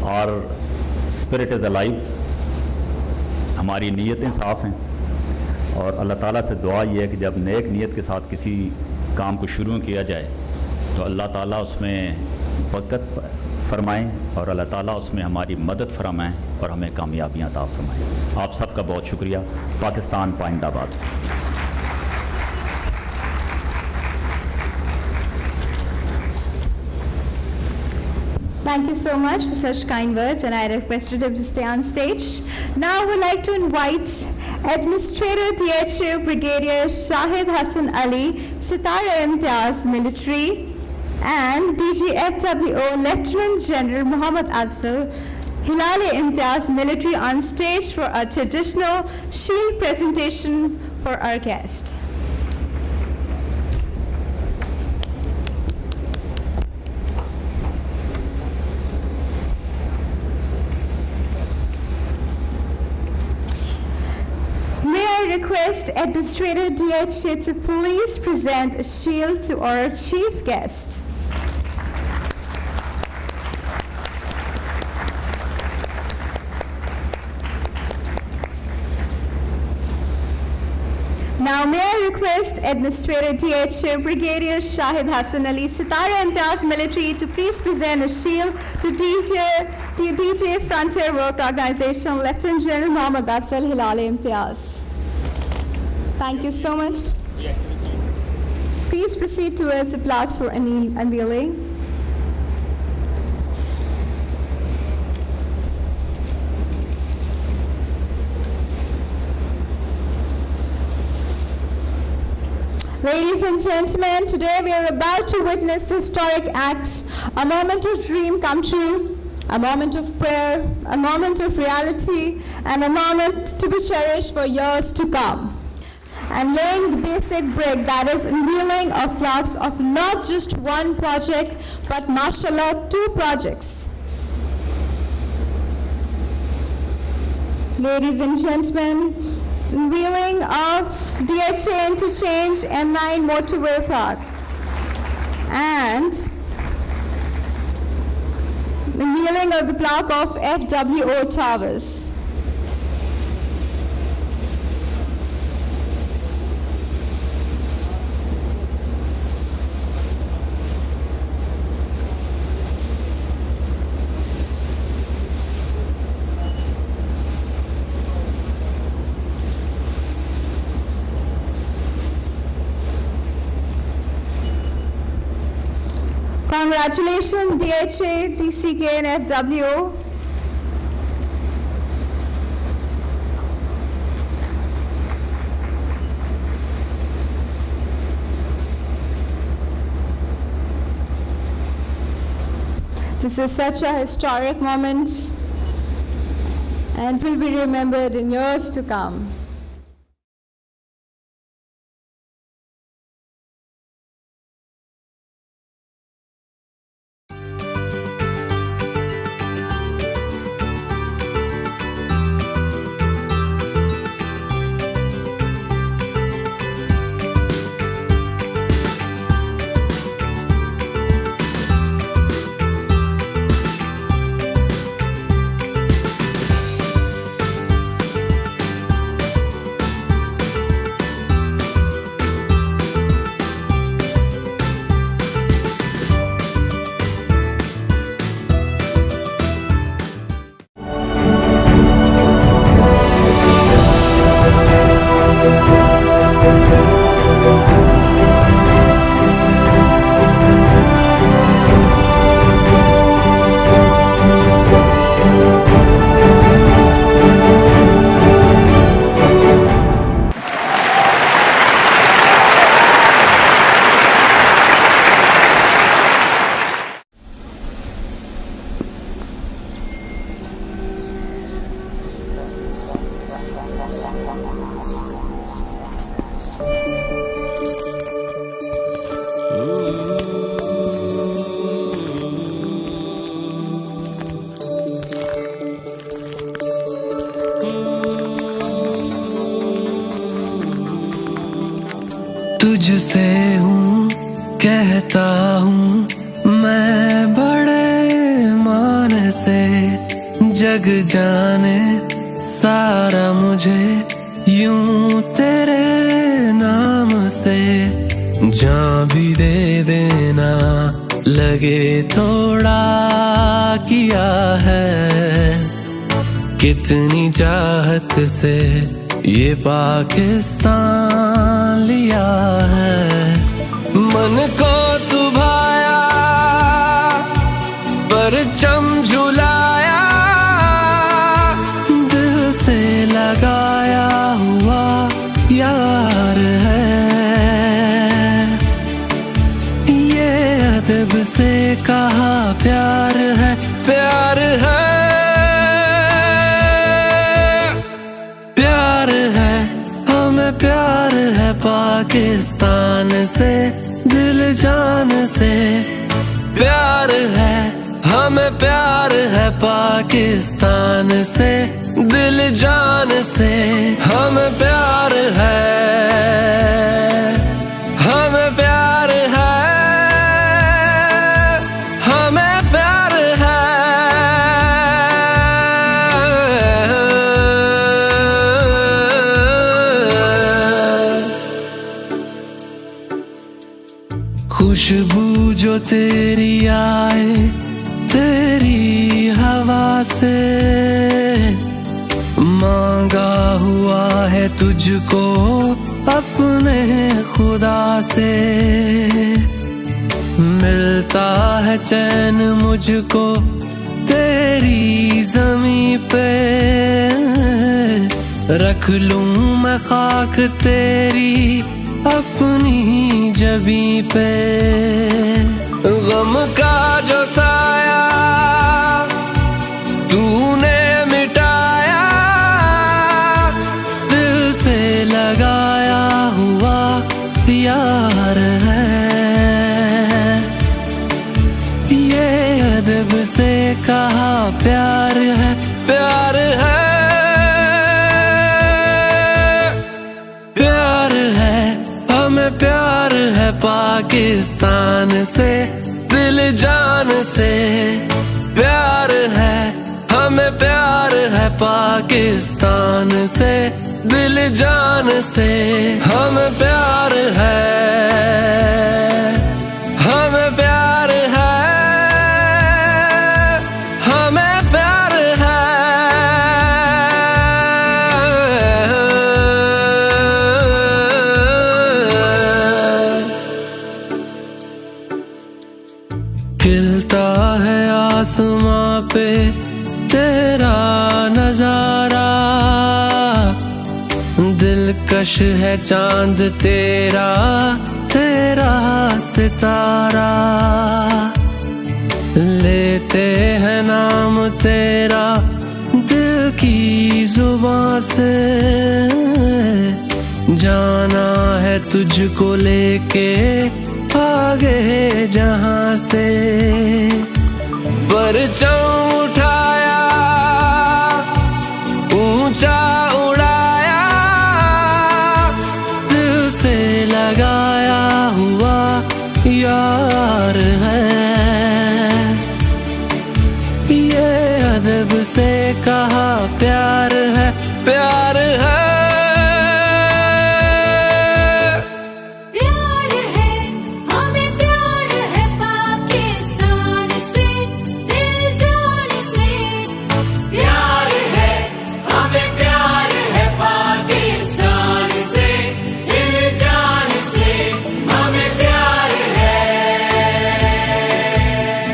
Our spirit is alive, हमारी नीयतें साफ़ हैं, और अल्लाह ताला से दुआ ये है कि जब नेक नीयत के साथ किसी काम को शुरू किया जाए तो अल्लाह ताला उसमें बरकत फरमाएँ और अल्लाह ताला उसमें हमारी मदद फरमाएँ और हमें कामयाबियाँ अता फरमाएँ। आप सबका बहुत शुक्रिया। Pakistan पाइंदाबाद। Thank you so much for such kind words, and I requested him to stay on stage. Now I would like to invite Administrator DHA Brigadier Shahid Hassan Ali, Sitara Imtiaz Military, and DGFWO Lieutenant General Muhammad Afzal Hilali Imtiaz Military on stage for a traditional shield presentation for our guest. May I request Administrator DHA to please present a shield to our chief guest. Now may I request Administrator DHA Brigadier Shahid Hassan Ali, Sitara Imtiaz Military, to please present a shield to DJ Frontier Work Organization Lieutenant General Muhammad Afzal Hilali Imtiaz. Thank you so much. Please proceed towards the plaques for any unveiling. Ladies and gentlemen, today we are about to witness the historic act, a moment of dream come true, a moment of prayer, a moment of reality, and a moment to be cherished for years to come. And laying the basic brick, that is unveiling of plaques of not just one project, but mashallah, 2 projects. Ladies and gentlemen, unveiling of DHA Interchange M9 Motorway Park, and the unveiling of the plaque of FWO Towers. Congratulations, DHA, DCK, and FWO. This is such a historic moment and will be remembered in years to come. तुझसे हूँ कहता हूँ मैं बड़े मान से, जग जाने सारा मुझे यूं तेरे नाम से। जान भी दे देना लगे थोड़ा किया है, कितनी चाहत से ये पाकिस्तान लिया है। मन को तू भाया परचम झुलाया, दिल से लगाया हुआ यार है। ये अदब से कहा प्यार है, प्यार है, प्यार है पाकिस्तान से, दिल जान से। प्यार है हमें, प्यार है पाकिस्तान से, दिल जान से। हमें प्यार है, हमें प्यार है, हमें प्यार है। खुशबू जो तेरी आए तेरी हवा से, मांगा हुआ है तुझको अपने खुदा से। मिलता है चैन मुझको तेरी ज़मीं पे, रख लूं मैं खाक तेरी अपनी जबीं पे। गम का जो साया तूने मिटाया, दिल से लगाया हुआ यार है। ये अदब से कहा प्यार है, प्यार है, प्यार है पाकिस्तान से, दिल जान से। प्यार है हमें, प्यार है पाकिस्तान से, दिल जान से। हमें प्यार है, हमें प्यार है, हमें प्यार है। खिलता है आसमां पे तेरा नजारा, दिलकश है चांद तेरा, तेरा सितारा। लेते हैं नाम तेरा दिल की जुबां से, जाना है तुझको लेके आगे जहां से। परचम उठाया ऊंचा उड़ाया, दिल से लगाया हुआ यार है। ये अदब से कहा प्यार है, प्यार है।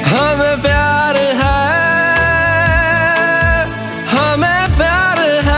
हमें प्यार है,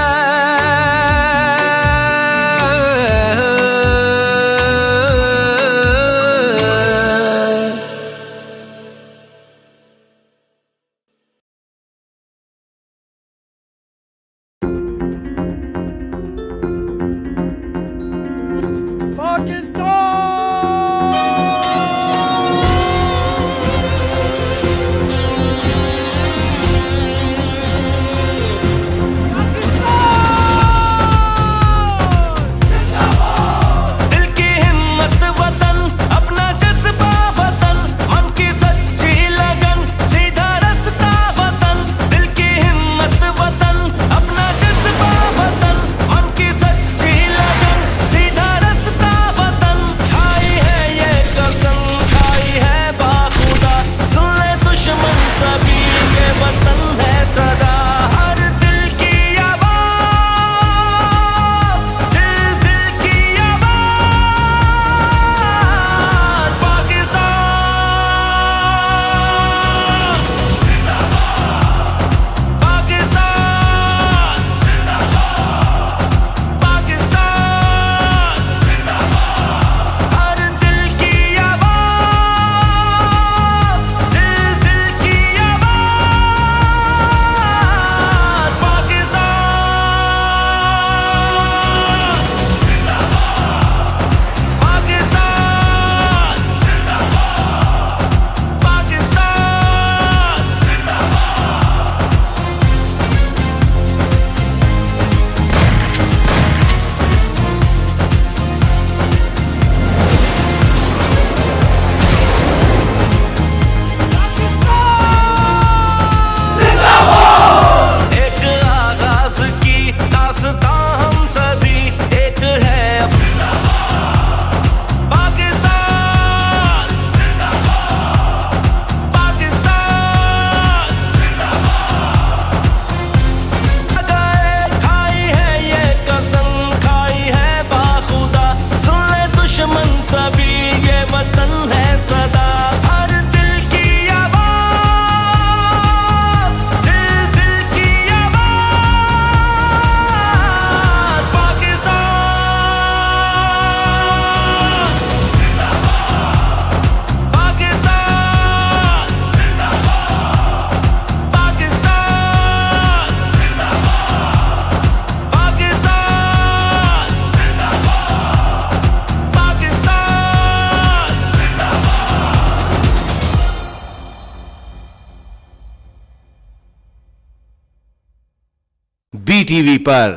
BTV पर।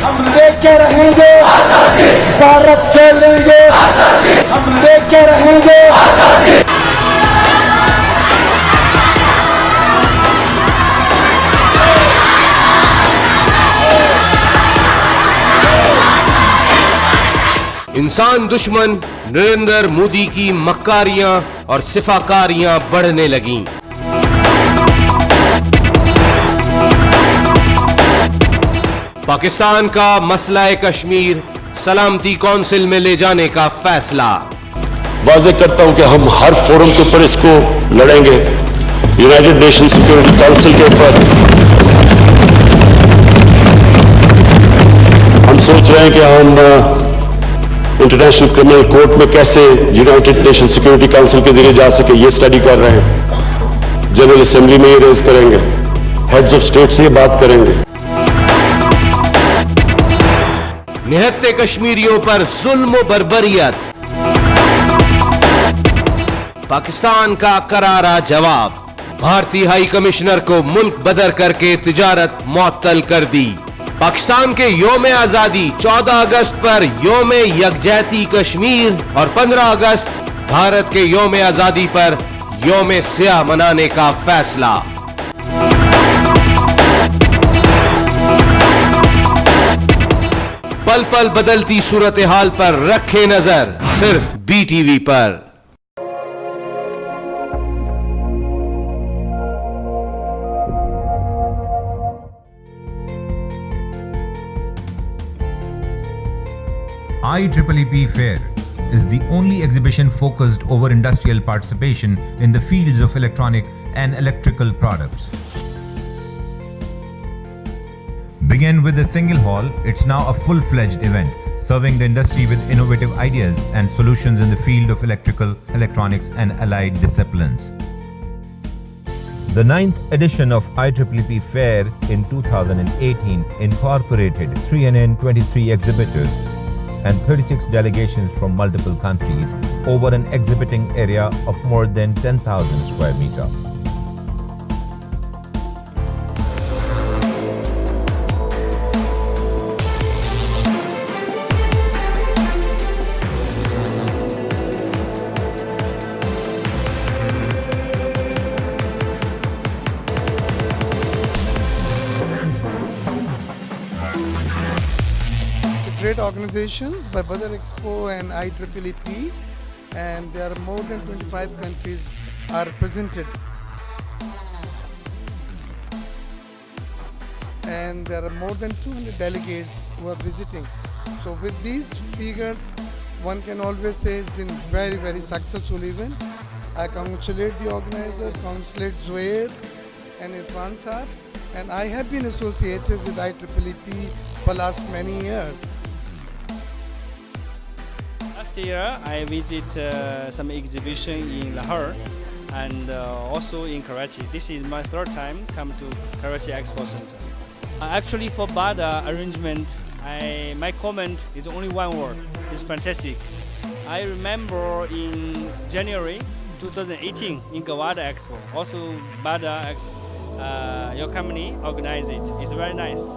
हम लेके रहेंगे भारत से लेंगे, हम लेके रहेंगे। इंसान दुश्मन नरेंद्र मोदी की मक्कारियां और सिफाकारियां बढ़ने लगीं। पाकिस्तान का मसला कश्मीर सलामती काउंसिल में ले जाने का फैसला। वाज़ेह करता हूं कि हम हर फोरम के ऊपर इसको लड़ेंगे। यूनाइटेड नेशन सिक्योरिटी काउंसिल के ऊपर हम सोच रहे हैं कि हम इंटरनेशनल क्रिमिनल कोर्ट में कैसे यूनाइटेड नेशन सिक्योरिटी काउंसिल के जरिए जा सके, ये स्टडी कर रहे हैं। जनरल असेंबली में ये रेज करेंगे, हेड्स ऑफ स्टेट से ये बात करेंगे। निहत्ते कश्मीरियों पर जुल्म व बर्बरियत, पाकिस्तान का करारा जवाब। भारतीय हाई कमिश्नर को मुल्क बदर करके तिजारत मुअत्तल कर दी। पाकिस्तान के योम आजादी 14 अगस्त पर योम यकजहती कश्मीर और 15 अगस्त भारत के योम आजादी पर योम सियाह मनाने का फैसला। पल पल बदलती सूरत हाल पर रखे नजर, सिर्फ BTV पर। IEEE Fair is the only exhibition focused over industrial participation in the fields of electronic and electrical products. Begin with a single hall, it's now a full-fledged event, serving the industry with innovative ideas and solutions in the field of electrical, electronics and allied disciplines. The 9th edition of IEEE Fair in 2018 incorporated 323 exhibitors and 36 delegations from multiple countries over an exhibiting area of more than 10,000 square meters. Great organizations by Badar Expo and IEEE, and there are more than 25 countries are represented. And there are more than 200 delegates who are visiting. So with these figures, one can always say it's been very, very successful event. I congratulate the organizer, congratulate Zuhair and Irfan Sahab, and I have been associated with IEEE for last many years. Last year, I visited some exhibition in Lahore and also in Karachi. This is my third time come to Karachi Expo Center. Actually, for BADA arrangement, my comment is only one word. It's fantastic. I remember in January 2018 in Gawada Expo, also BADA, your company organized it. It's very nice.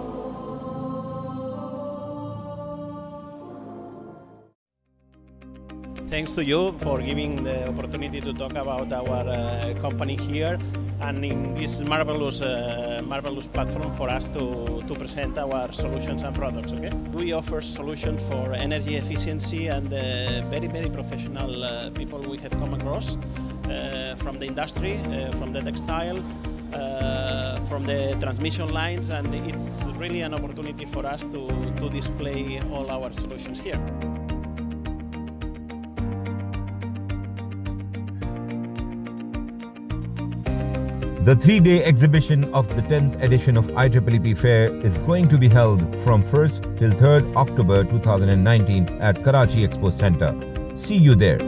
Thanks to you for giving the opportunity to talk about our company here, and in this marvelous platform for us to present our solutions and products. Okay, we offer solutions for energy efficiency, and very, very professional people we have come across from the industry, from the textile, from the transmission lines, and it's really an opportunity for us to display all our solutions here. The 3-day exhibition of the 10th edition of IEEE Fair is going to be held from 1st till 3rd October 2019 at Karachi Expo Center. See you there.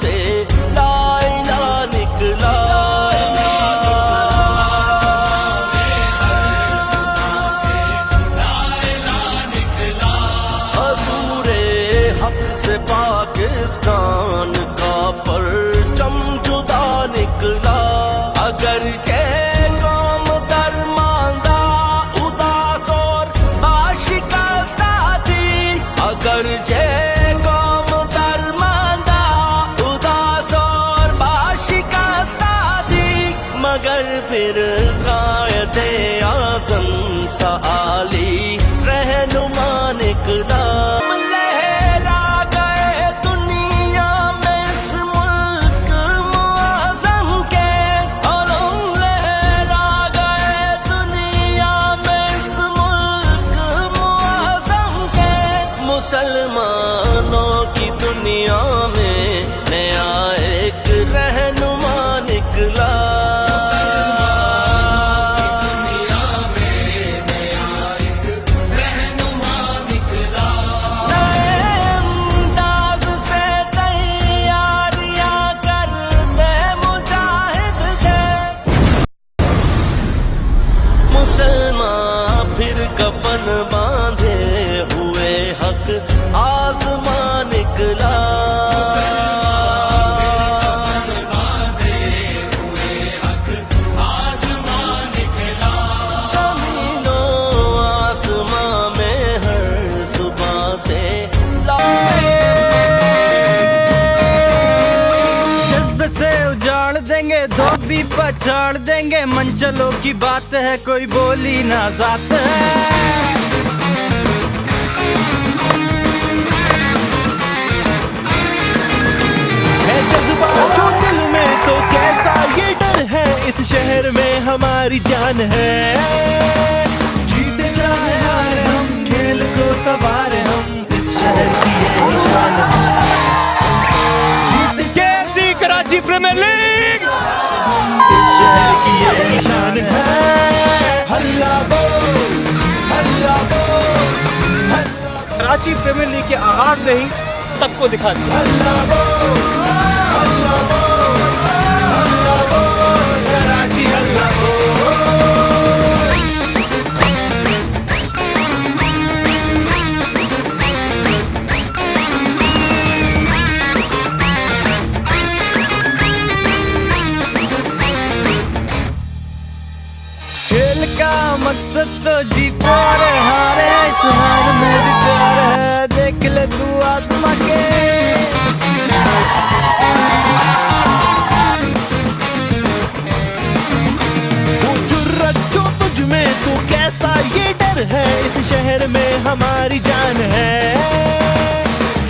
से ला इलाहा निकला। हजूरे हक से पाकिस्तान का परचम जुदा निकला। अगरचे कौम दरमांदा उदास और आशिकस्ता थी। अगरचे कौम दरमांदा उदास और आशिकस्ता थी, मगर फिर कायदे आज़म सा आली रहनुमा निकला। लहरा गए दुनिया में इस मुल्क मुअज़्ज़म के, और हम लहरा गए दुनिया में इस मुल्क मुअज़्ज़म के। मुसलमानों की दुनिया में नया एक रहनुमा निकला। कफन बांधे हुए हक आज़मा निकला। ज़मीनो आसमां में हर सुबह से जज्बे से उजाड़ देंगे, धोबी पछाड़ देंगे। मंचलों की बात है, कोई बोली ना जात है। जज्बा जो दिल में तो कैसा ये डर है, इस शहर में हमारी जान है। जीते चाहे हारे हम, खेल को सवारे हम, इस शहर की ये शान है। KFC कराची प्रीमियर लीग, इस शहर की ये निशान है। हल्ला बोल, हल्ला बोल, कराची प्रीमियर लीग के आगाज ने ही सबको दिखा दिया। हल्ला बोल, हल्ला बोल, हल्ला बोल, कराची हल्ला बोल। खेल का मकसद तो जीत और हारे, इस हार में भी प्यार है। देख ले तू आजमा के। वो जुर्रत जो तुझ में, तू कैसा ये डर है, इस शहर में हमारी जान है।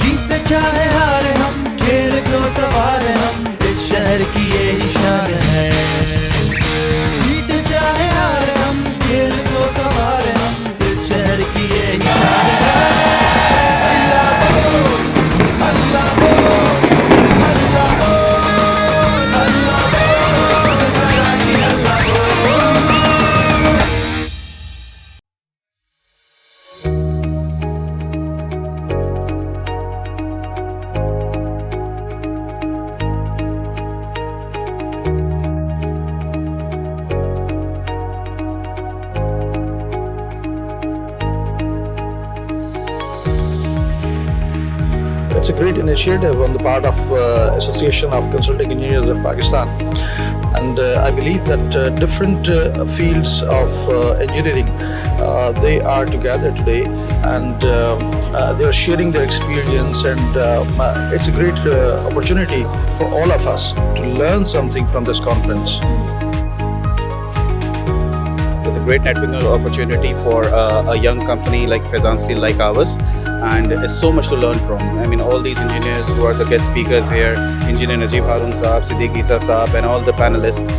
जीते चाहे हारे हम, खेल को सवारे हम, इस शहर की ये ही शान है। जीते चाहे हारे हम, खेल को सवारे हम, इस शहर की ये ही शान है। हल्ला बोल, हल्ला बोल, हल्ला बोल, हल्ला बोल, कराची हल्ला बोल। It's a great initiative on the part of Association of Consulting Engineers of Pakistan, and I believe that different fields of engineering they are together today, and they are sharing their experience, and it's a great opportunity for all of us to learn something from this conference. It's a great networking opportunity for a young company like Faizan Steel, like ours, and there's so much to learn from. I mean, all these engineers who are the guest speakers here, Engineer Najib Harun Saab, Siddiq Isa Saab, and all the panelists,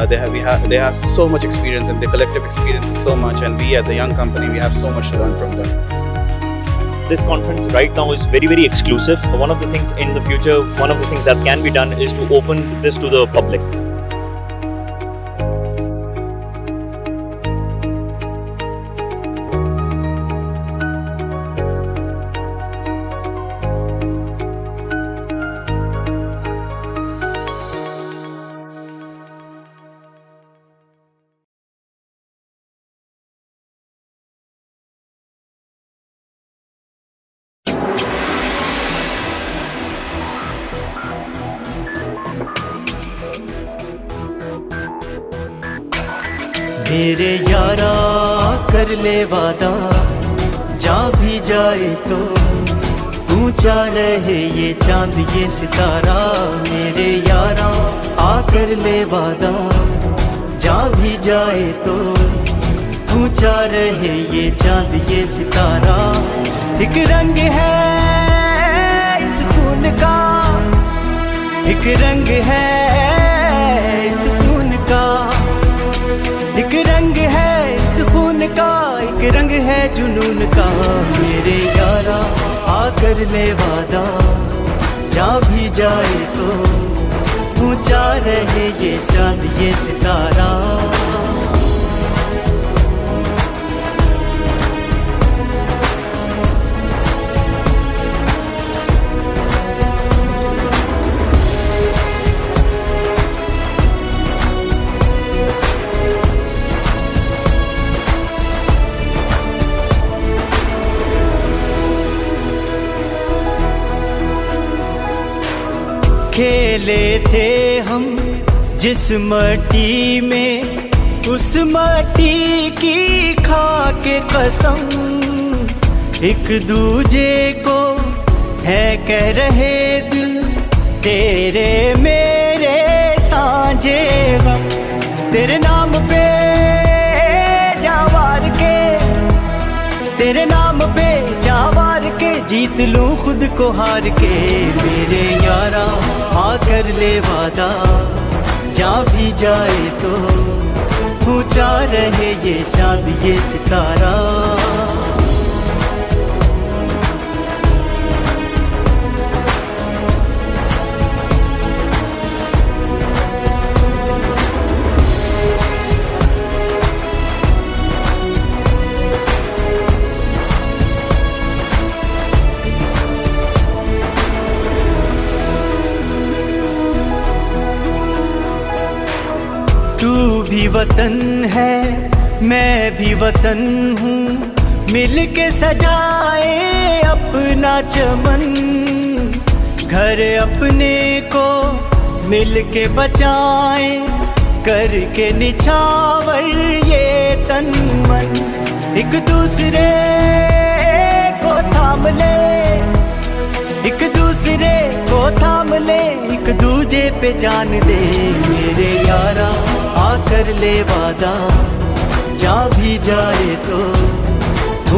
they have so much experience, and their collective experience is so much, and we as a young company, we have so much to learn from them. This conference right now is very, very exclusive. One of the things in the future, one of the things that can be done is to open this to the public. मेरे यारा कर ले वादा, जा भी जाए तो ऊंचा रहे ये चांद ये सितारा। मेरे यारा आकर ले वादा, जा भी जाए तो ऊंचा रहे ये चांद ये सितारा। एक रंग है इस खून का, एक रंग है इस खून का, एक रंग है इस खून का, एक रंग है जुनून का। मेरे यारा आकर ले वादा, जा भी जाए तो ऊंचा रहे ये चांद ये सितारा। खेले थे हम जिस मट्टी में, उस मट्टी की खा के कसम, एक दूजे को है कह रहे दिल तेरे मेरे साझे गम। तेरे नाम पे जावार के, तेरे नाम पे जावार के जीत लूं खुद को हार के। मेरे यारा आकर ले वादा, जा भी जाए तो ऊंचा रहे ये चांद ये सितारा। तू भी वतन है मैं भी वतन हूँ, मिल के सजाए अपना चमन। घर अपने को मिल के बचाए, करके निछावर ये तन मन। एक दूसरे को थाम ले, एक दूसरे को थाम ले, एक दूजे पे जान दे। मेरे यारा आकर ले वादा, जा भी जाए तो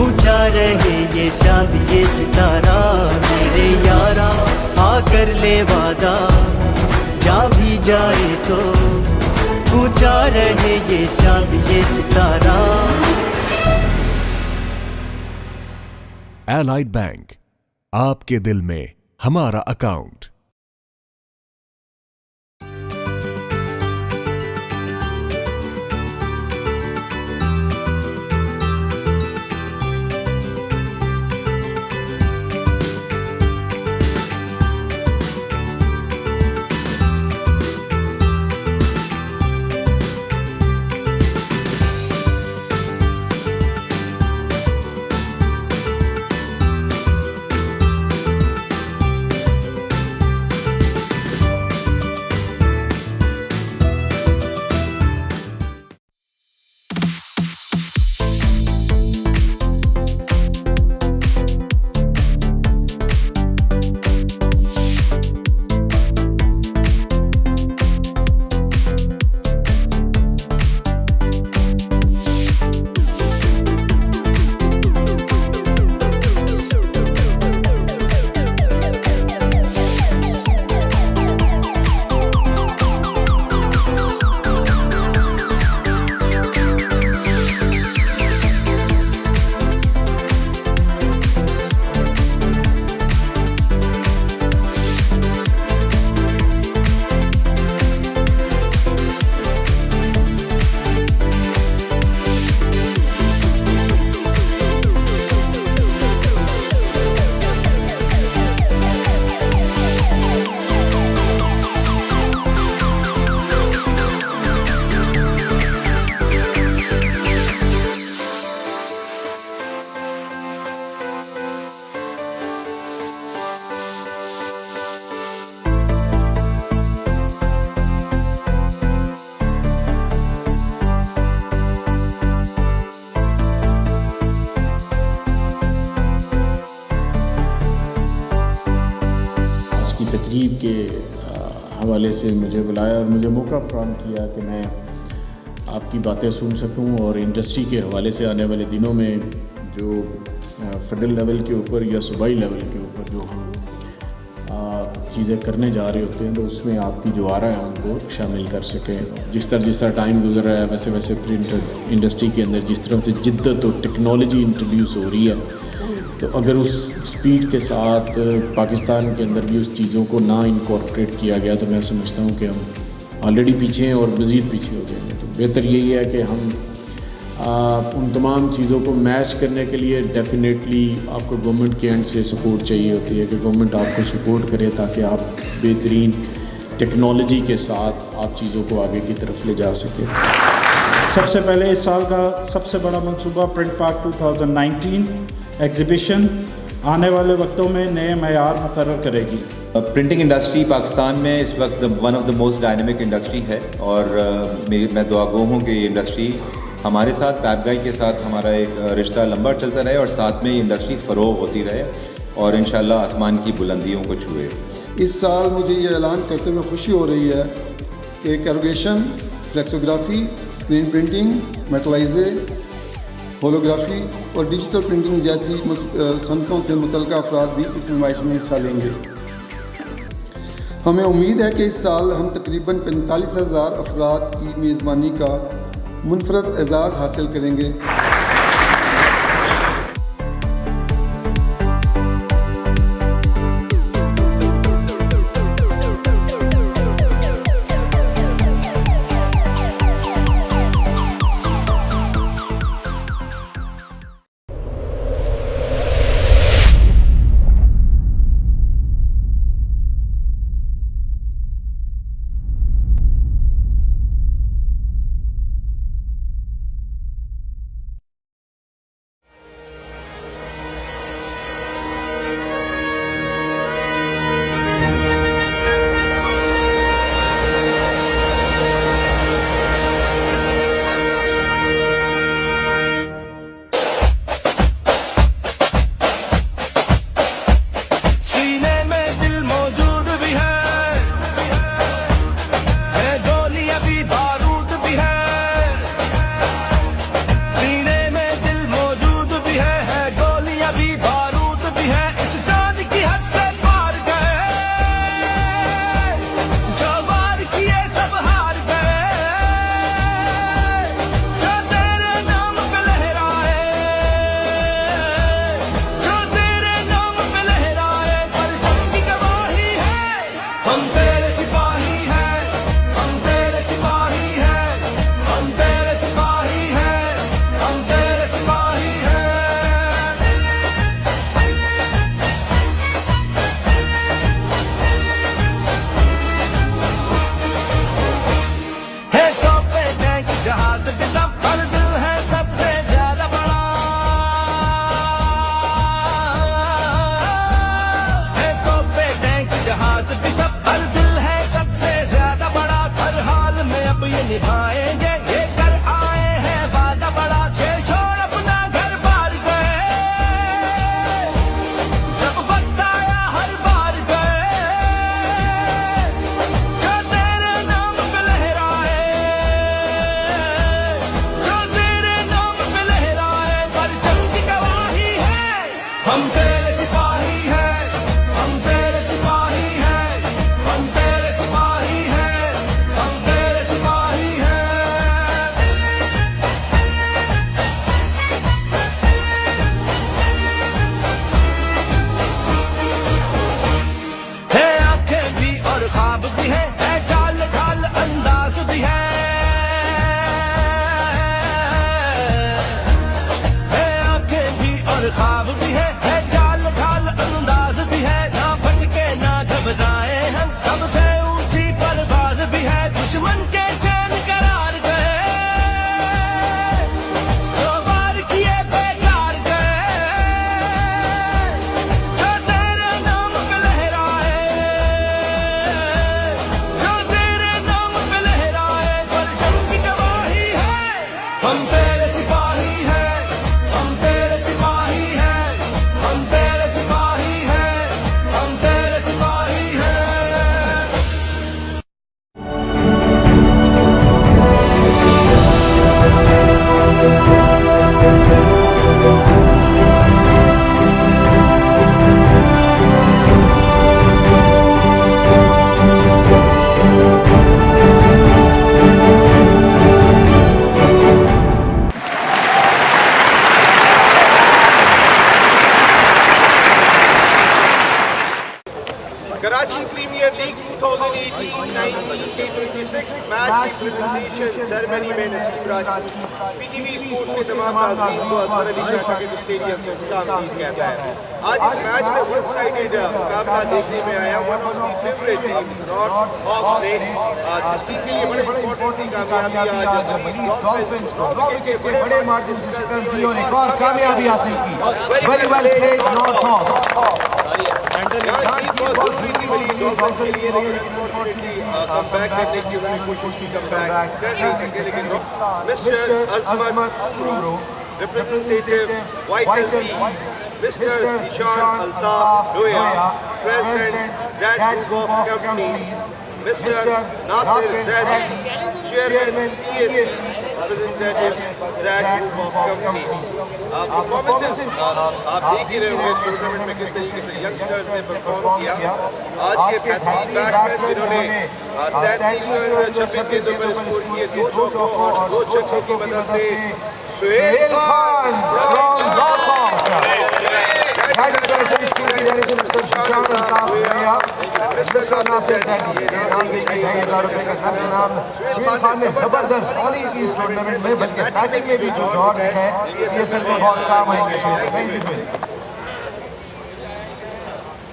ऊंचा रहे ये चांद ये सितारा। मेरे यारा आकर ले वादा, जा भी जाए तो ऊंचा रहे ये चांद ये सितारा। एलाइड बैंक, आपके दिल में हमारा अकाउंट। के हवाले से मुझे बुलाया और मुझे मौका फराहम किया कि मैं आपकी बातें सुन सकूं और इंडस्ट्री के हवाले से आने वाले दिनों में जो फेडरल लेवल के ऊपर या सूबाई लेवल के ऊपर जो हम चीज़ें करने जा रहे होते हैं तो उसमें आपकी जो आ रहा है उनको शामिल कर सकें। जिस तरह टाइम गुजर रहा है वैसे वैसे प्रिंट इंडस्ट्री के अंदर जिस तरह से जिद्दत और टेक्नोलॉजी इंट्रोड्यूस हो रही है, तो अगर उस स्पीड के साथ पाकिस्तान के अंदर भी उस चीज़ों को ना इनकॉर्पोरेट किया गया तो मैं समझता हूँ कि हम ऑलरेडी पीछे हैं और मज़ीद पीछे हो जाएंगे। तो बेहतर यही है कि हम उन तमाम चीज़ों को मैच करने के लिए डेफिनेटली आपको गवर्नमेंट के एंड से सपोर्ट चाहिए होती है कि गवर्नमेंट आपको सपोर्ट करे ताकि आप बेहतरीन टेक्नोलॉजी के साथ आप चीज़ों को आगे की तरफ ले जा सकें। सबसे पहले इस साल का सबसे बड़ा मंसूबा प्रिंट पार्क 2019 एग्जीबिशन आने वाले वक्तों में नए मयार मुकर्रर करेगी। प्रिंटिंग इंडस्ट्री पाकिस्तान में इस वक्त one of the most dynamic industry है और मैं दुआगो हूँ कि ये इंडस्ट्री हमारे साथ पैपगाई के साथ हमारा एक रिश्ता लंबा चलता रहे और साथ में ये इंडस्ट्री फ़रोग़ होती रहे और इंशाल्लाह आसमान की बुलंदियों को छुए। इस साल मुझे ये ऐलान करते हुए खुशी हो रही है कि कैरोगेशन, फ्लेक्सोग्राफी, स्क्रीन प्रिंटिंग, मेटलाइजे, होलोग्राफी और डिजिटल प्रिंटिंग जैसी सनतों से मुतल्लिक़ अफराद भी इस नुमाइश में हिस्सा लेंगे। हमें उम्मीद है कि इस साल हम तकरीबन 45,000 अफराद की मेज़बानी का मुनफरद एजाज़ हासिल करेंगे। 2018-19 T26 मैच की प्रेजेंटेशन सेरेमनी में नसीब राज पीटीवी स्पोर्ट्स के तमाम नाज़रीन को अजहर अली शाह क्रिकेट स्टेडियम से खुशामदीद कहता है। आज इस मैच में वन साइडेड मुकाबला देखने में आया। One of the favourite team North Hawks ने जिस टीम के लिए बड़े इंपॉर्टेंट कामयाबी आज डॉल्फिन्स 9 विकेट के बड़े मार्जिन से जीत और एक और कामयाबी हासिल की। Very well played North Hawks. जरूरी थी मेरी डॉल्फिन्स के लिए, लेकिन अनफॉर्चुनेटली कमबैक करने की उन्होंने कोशिश की, कमबैक कर नहीं सके। लेकिन mister Azmat Soomro representative Vital team, mister Eeshan Altaf Loya president Z group of companies, mister Nasir Zaidi chairman PSC representative Z group of companies. Performances आप देख ही रहे होंगे इस टूर्नामेंट में किस तरीके से यंगस्टर्स ने परफॉर्म किया। आज के बेहतरीन बैट्समैन जिन्होंने 33 रन 26 गेंदों पर स्कोर किए, 2 चौकों और 2 छक्कों की मदद से सुहेल खान जबरदस्त बॉलिंग की इस टूर्नामेंट में, बल्कि बैटिंग में भी जो दौर है ये असल में बहुत काम आएंगे।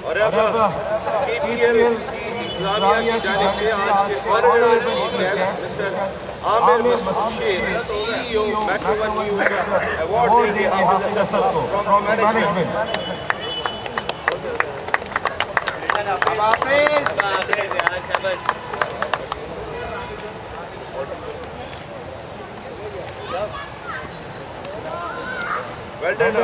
और अब KPL की इंतजामिया की जानिब से आज के honourable chief guest mister Aamir Masood Sheikh CEO Metro One News award देंगे हाफिज असद को फ्रॉम मैनेजमेंट। वेल डन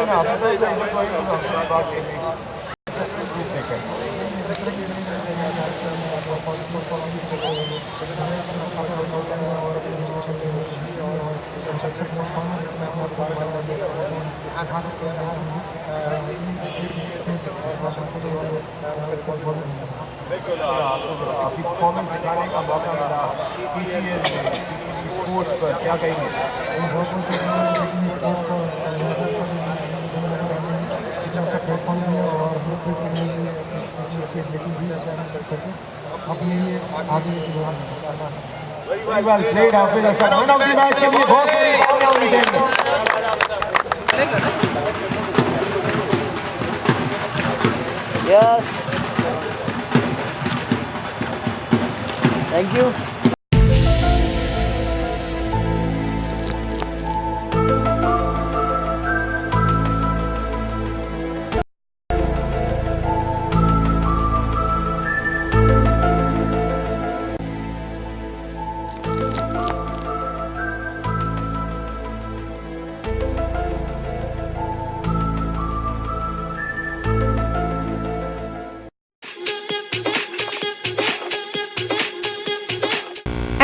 आपकी परफॉर्मेंस दिखाने का मौका मिला PPL स्पोर्ट्स पर, क्या कहेंगे? Very well played, Hafiz Asad. Man of the match के लिए बहुत सारी भावना होनी चाहिए। Yes. Thank you.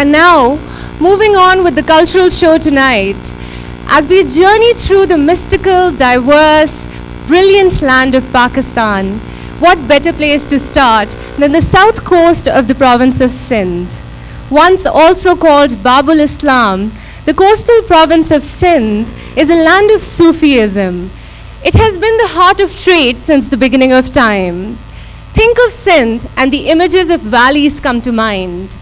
And now, moving on with the cultural show tonight, as we journey through the mystical, diverse, brilliant land of Pakistan, what better place to start than the south coast of the province of Sindh. Once also called Babul Islam, the coastal province of Sindh is a land of Sufism. It has been the heart of trade since the beginning of time. Think of Sindh and the images of valleys come to mind.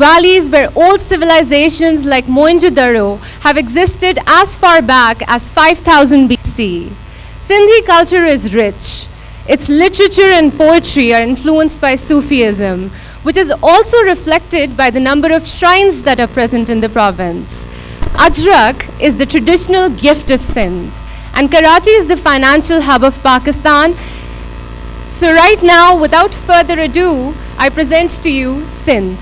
Valleys where old civilizations like Mohenjo-daro have existed as far back as 5000 BC. Sindhi culture is rich. Its literature and poetry are influenced by Sufism, which is also reflected by the number of shrines that are present in the province. Ajrak is the traditional gift of Sindh, and Karachi is the financial hub of Pakistan. So right now, without further ado, I present to you Sindh.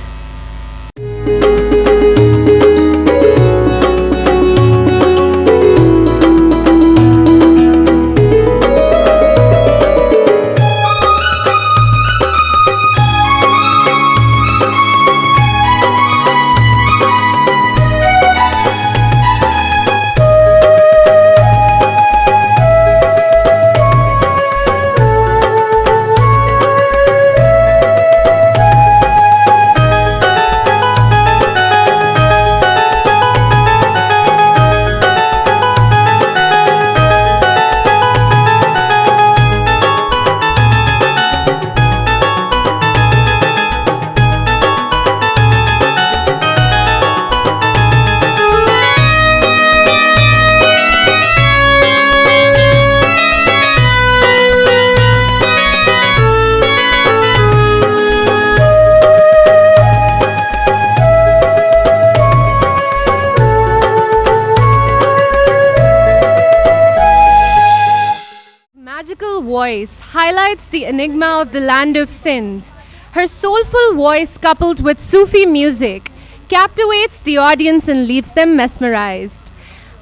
highlights the enigma of the land of Sindh. Her soulful voice, coupled with Sufi music, captivates the audience and leaves them mesmerized.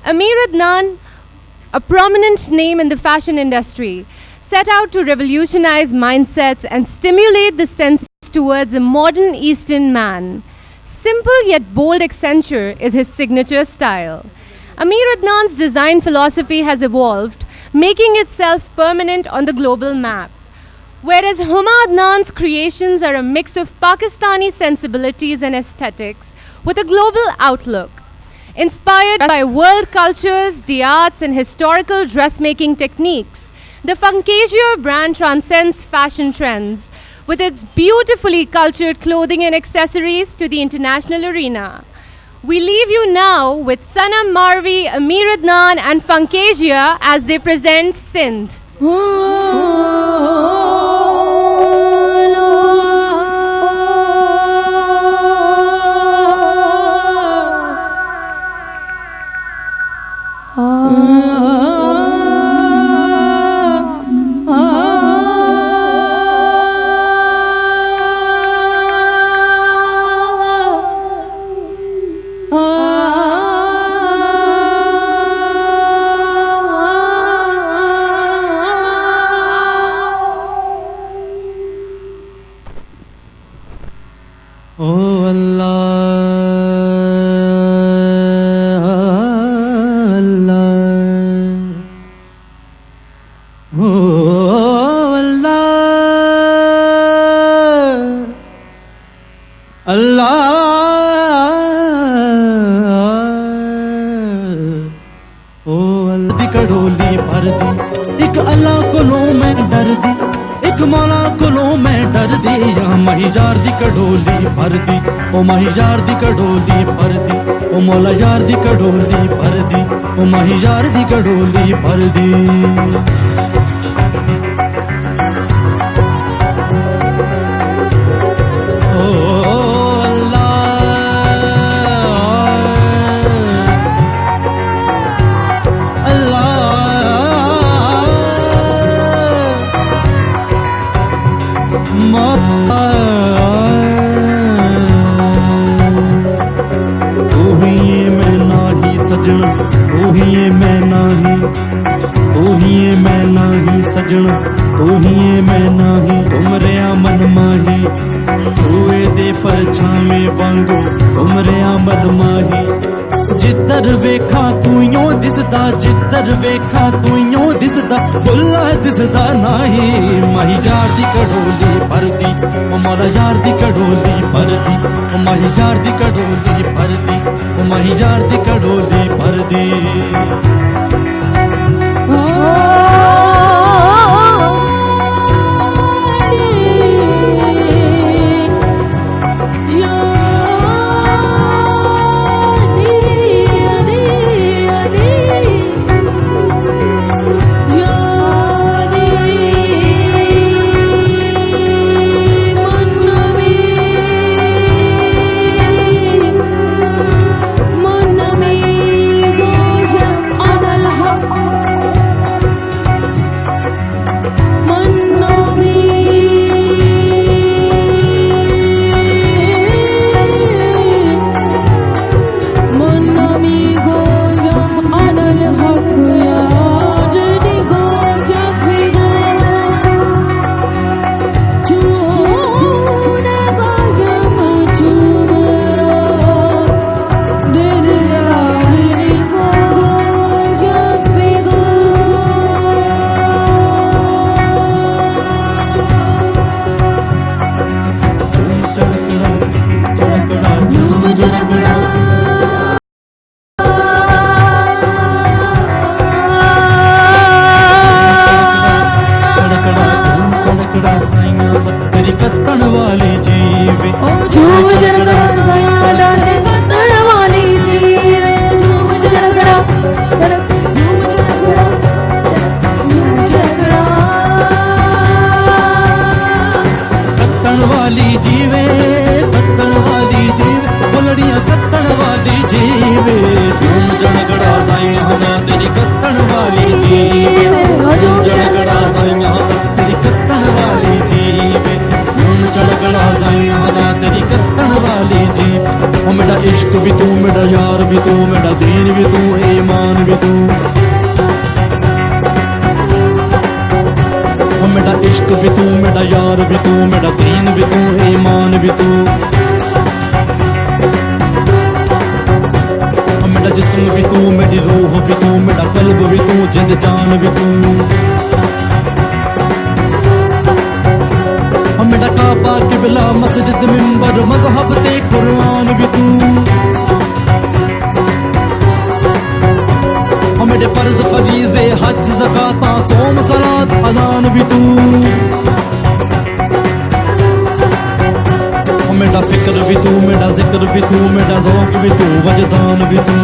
Amir Adnan, a prominent name in the fashion industry, set out to revolutionize mindsets and stimulate the senses towards a modern Eastern man. Simple yet bold accenture is his signature style. Amir Adnan's design philosophy has evolved, making itself permanent on the global map. Whereas Huma Adnan's creations are a mix of Pakistani sensibilities and aesthetics with a global outlook. Inspired by world cultures, the arts and historical dressmaking techniques, the Fantasia brand transcends fashion trends with its beautifully cultured clothing and accessories to the international arena. We leave you now with Sanam Marvi, Amir Adnan and Fantasia as they present Sindh. कड़ोली भर दी एक अल्लाह कोलों मैं डर दी एक मौला कोलों मैं डर दी या महिजार दी कड़ोली भर दी ओ महिजार दी कड़ोली भर दी ओ मौला यार दी कड़ोली भर दी ओ महिजार दी कड़ोली भर दी सजना तू ही मैं नाही उमरिया मन माही तूए दे परछावे वांगू उमरिया मन माही जिधर वेखा तू यो दिसदा जिधर वेखा तू यो दिसदा भुल्ला दिसदा नाही माही यार दी कड़ोली भर दी ओ मौला यार दी कड़ोली भर दी ओ माही यार दी कड़ोली भर दी ओ माही यार दी कड़ोली भर दी जीवे झूम झगड़ा साइयां दा तेरी कत्तन वाली जीवे झूम झगड़ा साइयां दा तेरी कत्तन ओ मेरा इश्क भी तू, मेरा यार भी तू, मेरा दीन भी तू, ईमान भी तू। ओ मेरा इश्क भी तू, मेरा यार भी तू, मेरा दीन भी तू, ईमान भी तू। ओ मेरा जिस्म भी तू, मेरी रूह भी तू, मेरा कल्ब भी तू, जिंद जान भी तू। मेरा काबा किबला मस्जिद मिंबर मजहब ते कुरान भी तू। मेरे फर्ज फरीज़े हज ज़काता सोम सलात अज़ान भी तू। मेरा फिक्र भी तू, मेरा जिक्र भी तू, मेरा ज़ौक़ भी तू, वजदान भी तू।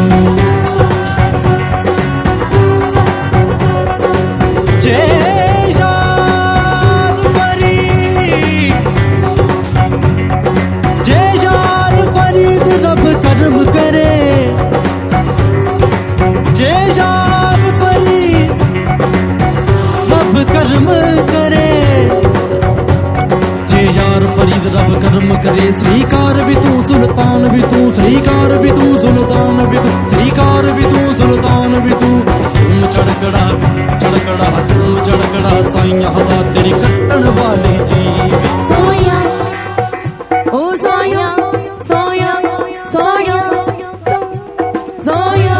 रब करम करे, जे यार फरीद रब करम करे, जे यार फरीद रब करम करे। श्रीकार भी तू, सुल्तान भी तू, श्रीकार भी तू, सुल्तान भी तू, श्रीकार भी तू, सुल्तान भी तू। तुम चढ़कड़ा चढ़कड़ा, तुम चढ़कड़ा साइया हवा तेरी कत्तन वाली जी। सोया ओ सोया सोया सोया सोया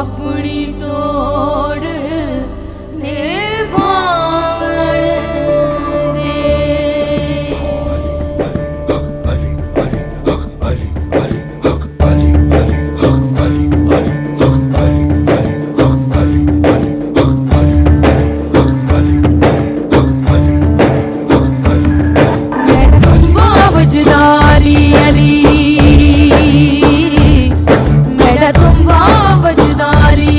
अपनी तोड़ मेरा तुम वजदारी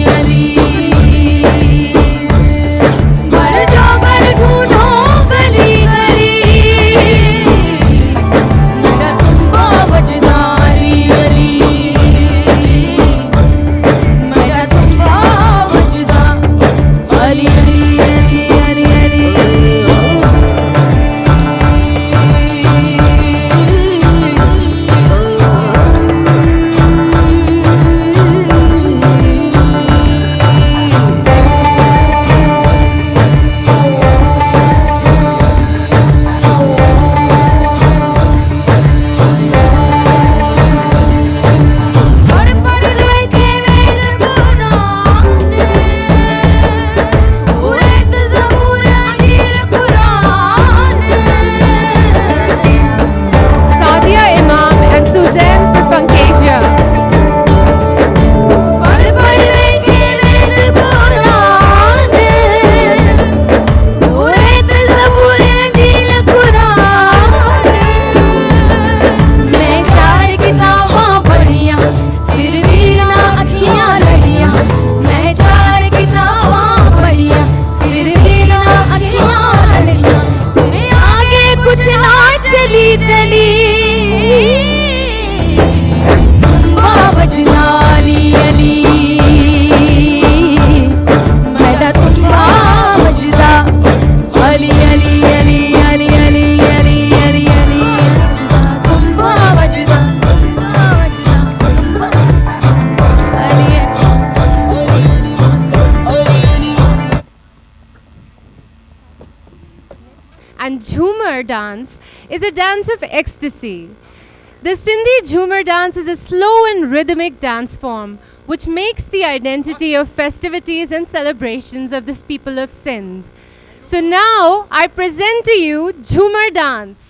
Jhumar dance is a dance of ecstasy. The Sindhi Jhumar dance is a slow and rhythmic dance form which makes the identity of festivities and celebrations of the people of Sindh. So now I present to you Jhumar dance.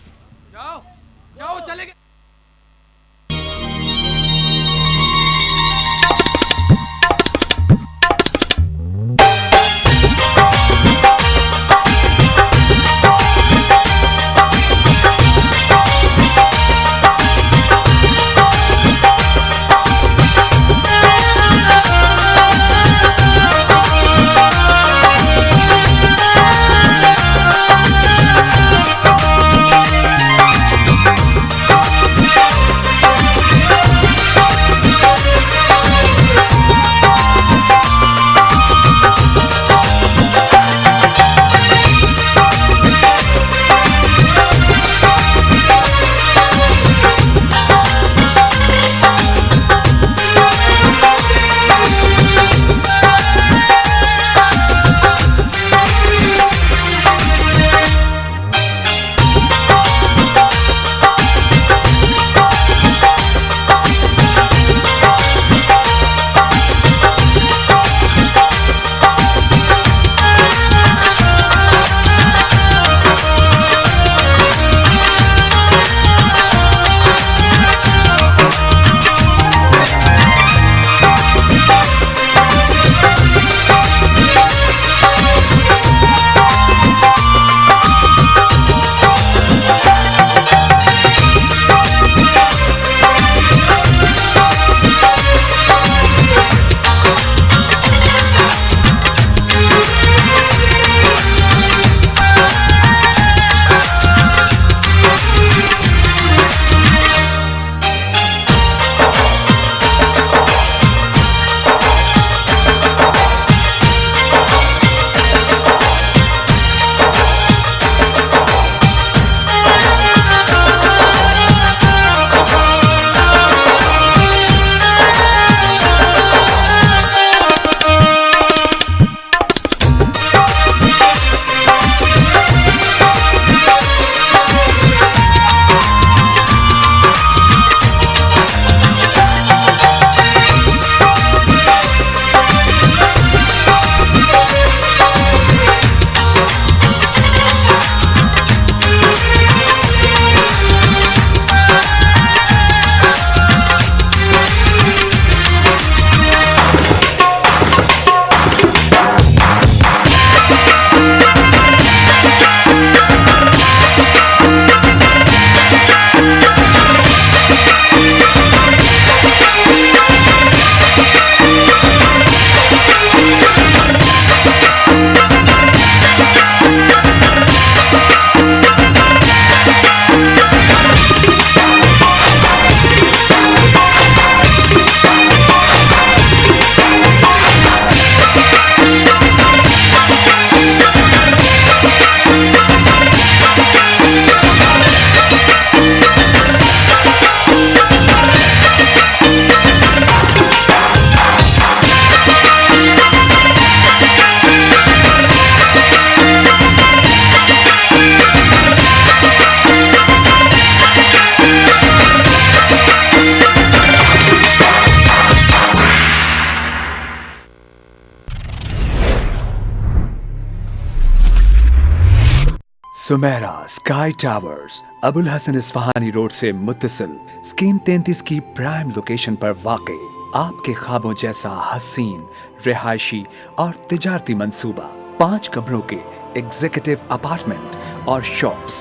Sumera sky towers Abul Hasan Isfahani road से मुत्तसिल scheme 33 की prime location पर वाक़ई आपके ख्वाबों जैसा हसीन रिहायशी और तिजारती मंसूबा 5 कमरों के एग्जीक्यूटिव अपार्टमेंट और शॉप्स।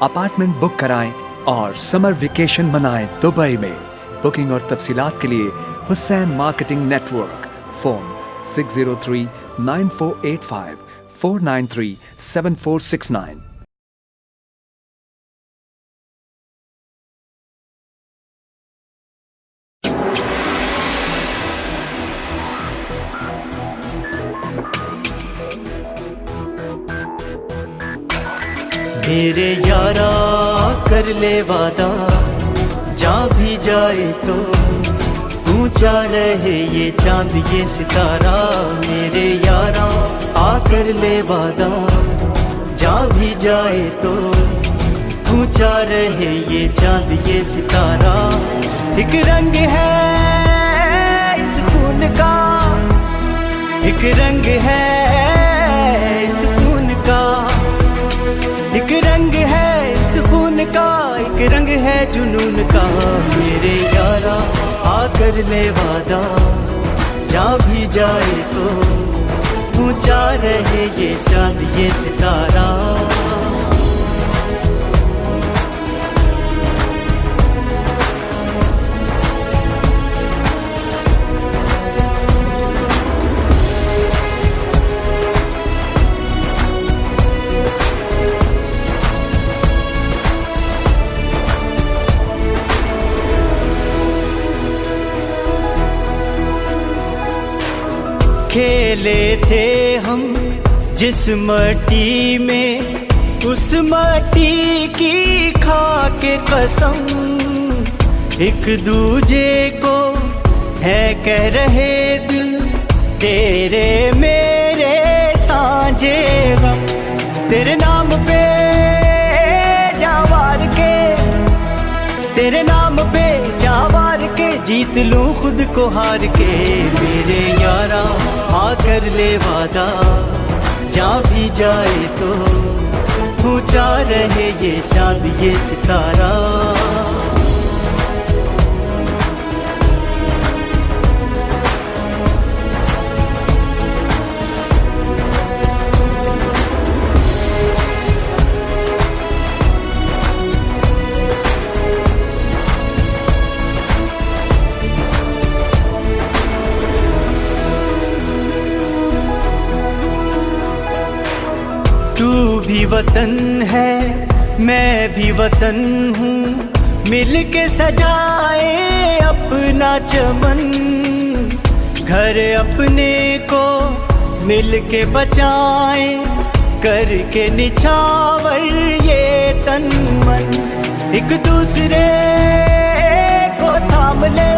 अपार्टमेंट बुक कराएं और समर वेकेशन मनाएं दुबई में। बुकिंग और तफसीलात के लिए हुसैन मार्केटिंग नेटवर्क, फोन 603-9485 493 7469। मेरे यारा कर ले वादा, जा भी जाए तो ऊंचा रहे ये चांद ये सितारा। मेरे यारा आ कर ले वादा, जा भी जाए तो ऊंचा रहे ये चांद ये सितारा। एक रंग है इस खून का, एक रंग है इस खून का, एक रंग है इस खून का, एक रंग है जुनून का। मेरे यारा आकर ले वादा, जहाँ भी जाए तो ऊंचा रहे ये चांद ये सितारा। खेले थे हम जिस मट्टी में, उस मट्टी की खा के कसम, एक दूजे को है कह रहे दिल तेरे मेरे सांझे गम। तेरे नाम पे जावार के, तेरे नाम पे जावार के, जीत लूं खुद को हार के। मेरे यारा आकर ले वादा, जहाँ भी जाए तो ऊंचा रहे ये चांद ये सितारा। तू भी वतन है मैं भी वतन हूँ, मिल के सजाए अपना चमन। घर अपने को मिल के बचाए, करके निछावर ये तन मन। एक दूसरे को थाम ले,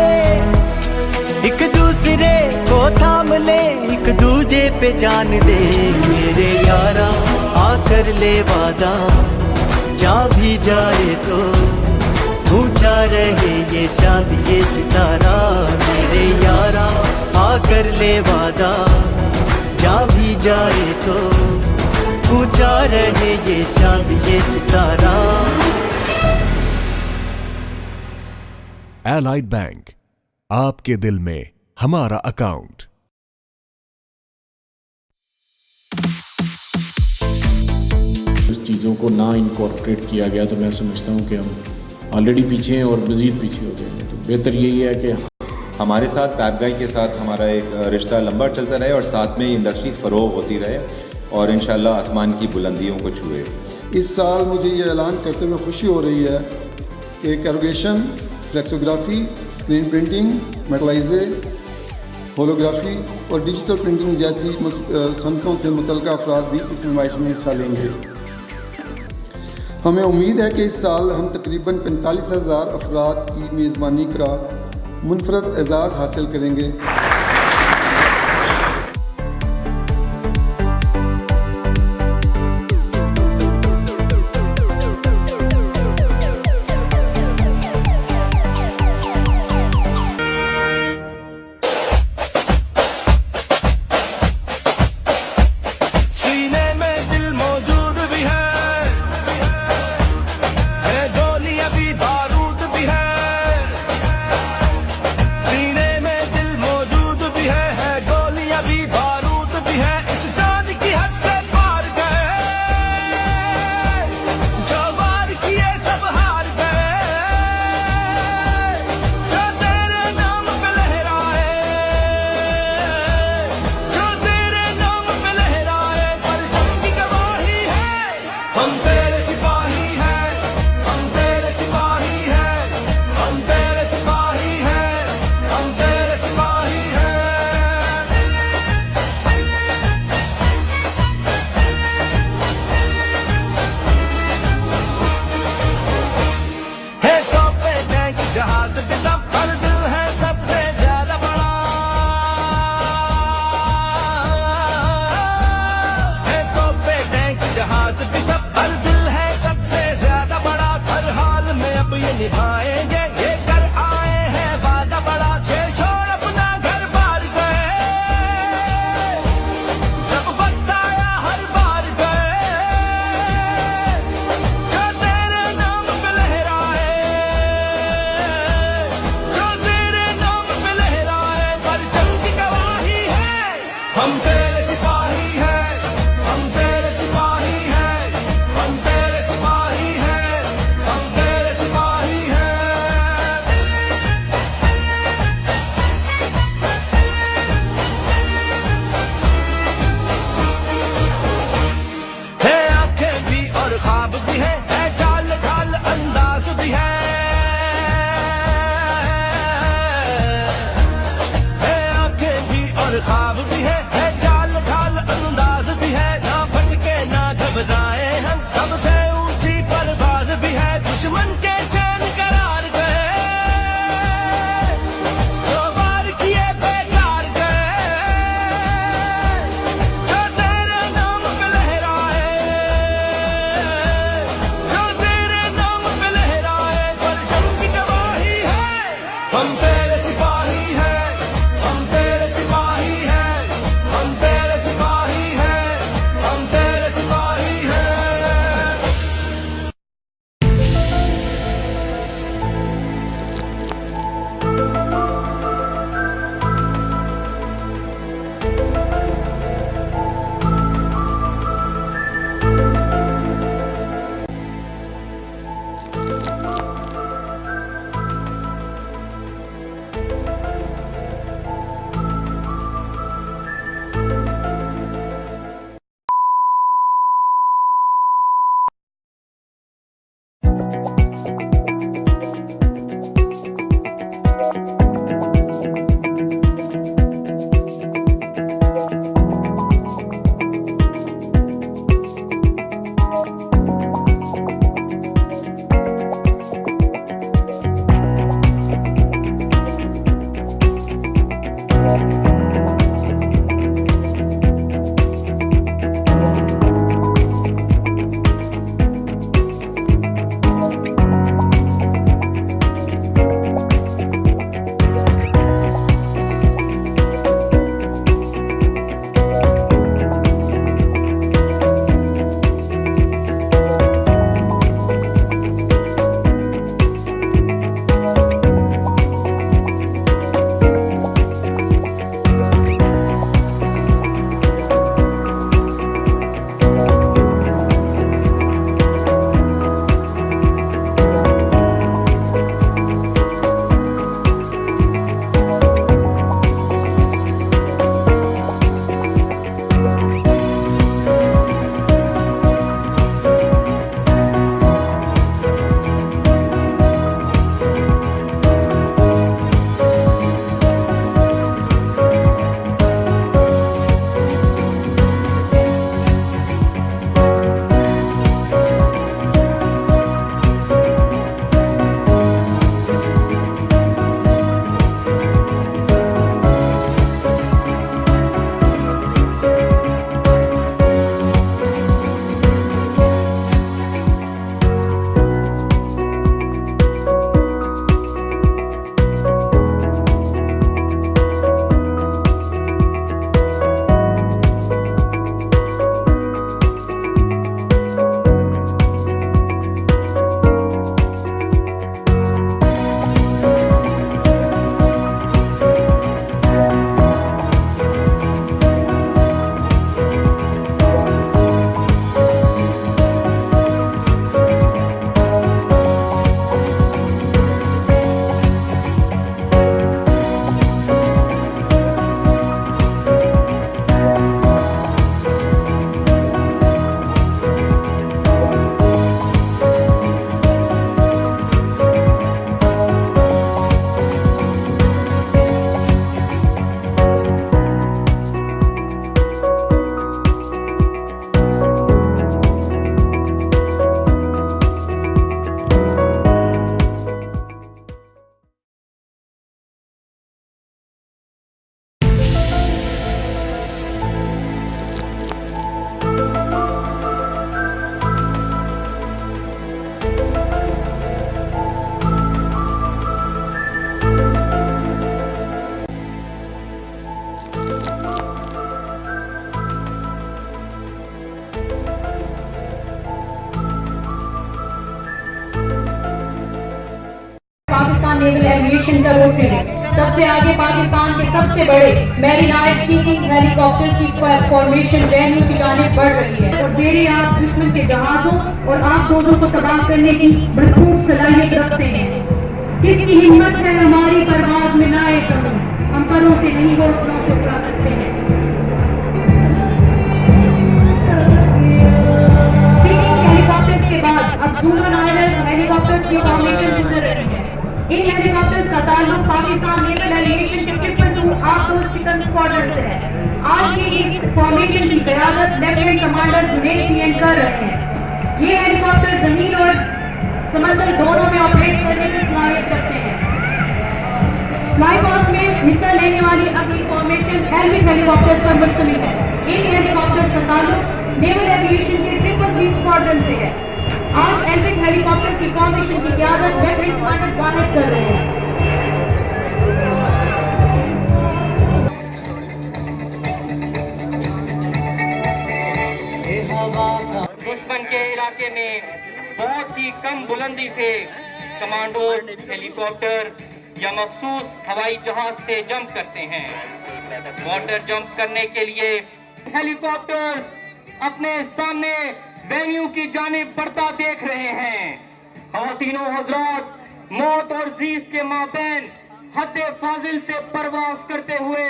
एक दूसरे को थाम ले, एक दूजे पे जान दे। मेरे यारा आकर ले वादा, जहाँ भी जाए तो ऊंचा रहे ये चांद ये सितारा। मेरे यारा आकर ले वादा, जहाँ भी जाए तो ऊंचा रहे ये चांद ये सितारा। एलाइड बैंक, आपके दिल में हमारा अकाउंट। चीज़ों को ना इनकॉर्पोरेट किया गया तो मैं समझता हूँ कि हम ऑलरेडी पीछे हैं और मज़ीद पीछे हो जाएंगे। तो बेहतर यही है कि हमारे साथ पैपगाई के साथ हमारा एक रिश्ता लंबा चलता रहे और साथ में इंडस्ट्री फ़रोग़ होती रहे और इंशाल्लाह आसमान की बुलंदियों को छुए। इस साल मुझे ये ऐलान करते हुए खुशी हो रही है कि कैरोगेशन, फ्लेक्सोग्राफी, स्क्रीन प्रिंटिंग, मेटलाइजे, होलोग्राफी और डिजिटल प्रिंटिंग जैसी सनतों से मुतल्लिक़ अफराद भी इस नुमाइश में हिस्सा लेंगे। हमें उम्मीद है कि इस साल हम तकरीबन 45,000 अफराद की मेज़बानी का मुनफरद एजाज़ हासिल करेंगे। मौजूद ख्वाब भी है चाल ढाल अंदाज भी है, ना भटके ना घबराए हम, सबसे ऊंची परवाज भी है, दुश्मन के चैन करार गए, जो वार किए बेकार गए, जो तेरे नाम पे लहराए, जो तेरे नाम पे लहराए, परचम की गवाही है, हम तेरे सिपाही हैं, हम तेरे सिपाही हैं, हम तेरे सिपाही हैं, हम तेरे सिपाही हैं। पाकिस्तान नेवल एविएशन का रूट है। सबसे आगे पाकिस्तान के सबसे बड़े मैरीनाइज स्टीकिंग हेलीकॉप्टर्स की फॉर्मेशन वैल्यू की जानिब बढ़ रही है और मेरे आप दुश्मन के जहाजों और आप दोनों को तबाह करने की भरपूर सलाहियत रखते हैं। किसकी हिम्मत है हमारी परवाज में ना आए कमी, हम परों से नहीं हौसलों से उड़ा करते हैं। स्टीकिंग हेलीकॉप्टर्स के बाद अब जूलन आइलैंड हेलीकॉप्टर्स की फॉर्मेशन गुजर रही है। इन हेलीकॉप्टर्स का ताल्लुक पाकिस्तान नेवल एविएशन के 222 आर्कोस चिकन स्क्वाड्रन से है। आज की इस फॉर्मेशन की क़यादत लेफ्टिनेंट कमांडर जुनैद पीएन कर रहे हैं। ये हेलीकॉप्टर जमीन और समंदर दोनों में ऑपरेट करने की सलाहियत रखते हैं। फ्लाई पास्ट में हिस्सा लेने वाली अगली फॉर्मेशन एल्विन हेलीकॉप्टर्स पर मुश्तमिल है। इन हेलीकॉप्टर्स का ताल्लुक नेवल एविएशन के 333 स्क्वाड्रन से है। आज एल्विन हेलीकॉप्टर्स की फॉर्मेशन की क़यादत लेफ्टिनेंट कमांडर वाहिद कर रहे हैं। दुश्मन के इलाके में बहुत ही कम बुलंदी से कमांडो हेलीकॉप्टर या मखसूस हवाई जहाज से जंप करते हैं। वाटर जंप करने के लिए हेलीकॉप्टर अपने सामने वेन्यू की जानिब बढ़ता देख रहे हैं। ख़वातीनो हज़रात, मौत और जीत के माबैन हद फाजिल से परवाज करते हुए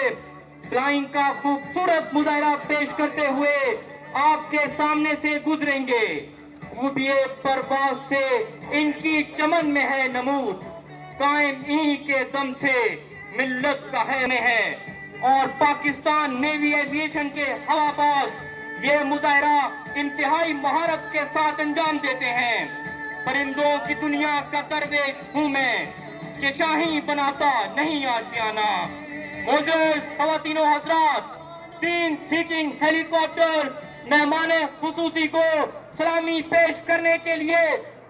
फ्लाइंग का खूबसूरत मुजाहरा पेश करते हुए आपके सामने से गुजरेंगे। खूबिए परवाज से इनकी चमन में है नमूद, कायम इन्हीं के दम से मिल्लत का है और पाकिस्तान नेवी एविएशन के हवाबाज ये मुजाहरा इंतहाई महारत के साथ अंजाम देते हैं। परिंदों की दुनिया का दरवेश हूँ मैं कि शाही बनाता नहीं आशियाना। मौजूद ख़वातीनो हज़रात, 3 सीकिंग हेलीकॉप्टर मेहमाने खुसूसी को सलामी पेश करने के लिए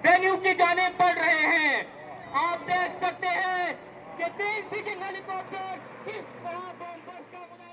वेन्यू की जानिब बढ़ रहे हैं। आप देख सकते हैं कि 3 सीकिंग हेलीकॉप्टर किस तरह बम बरसा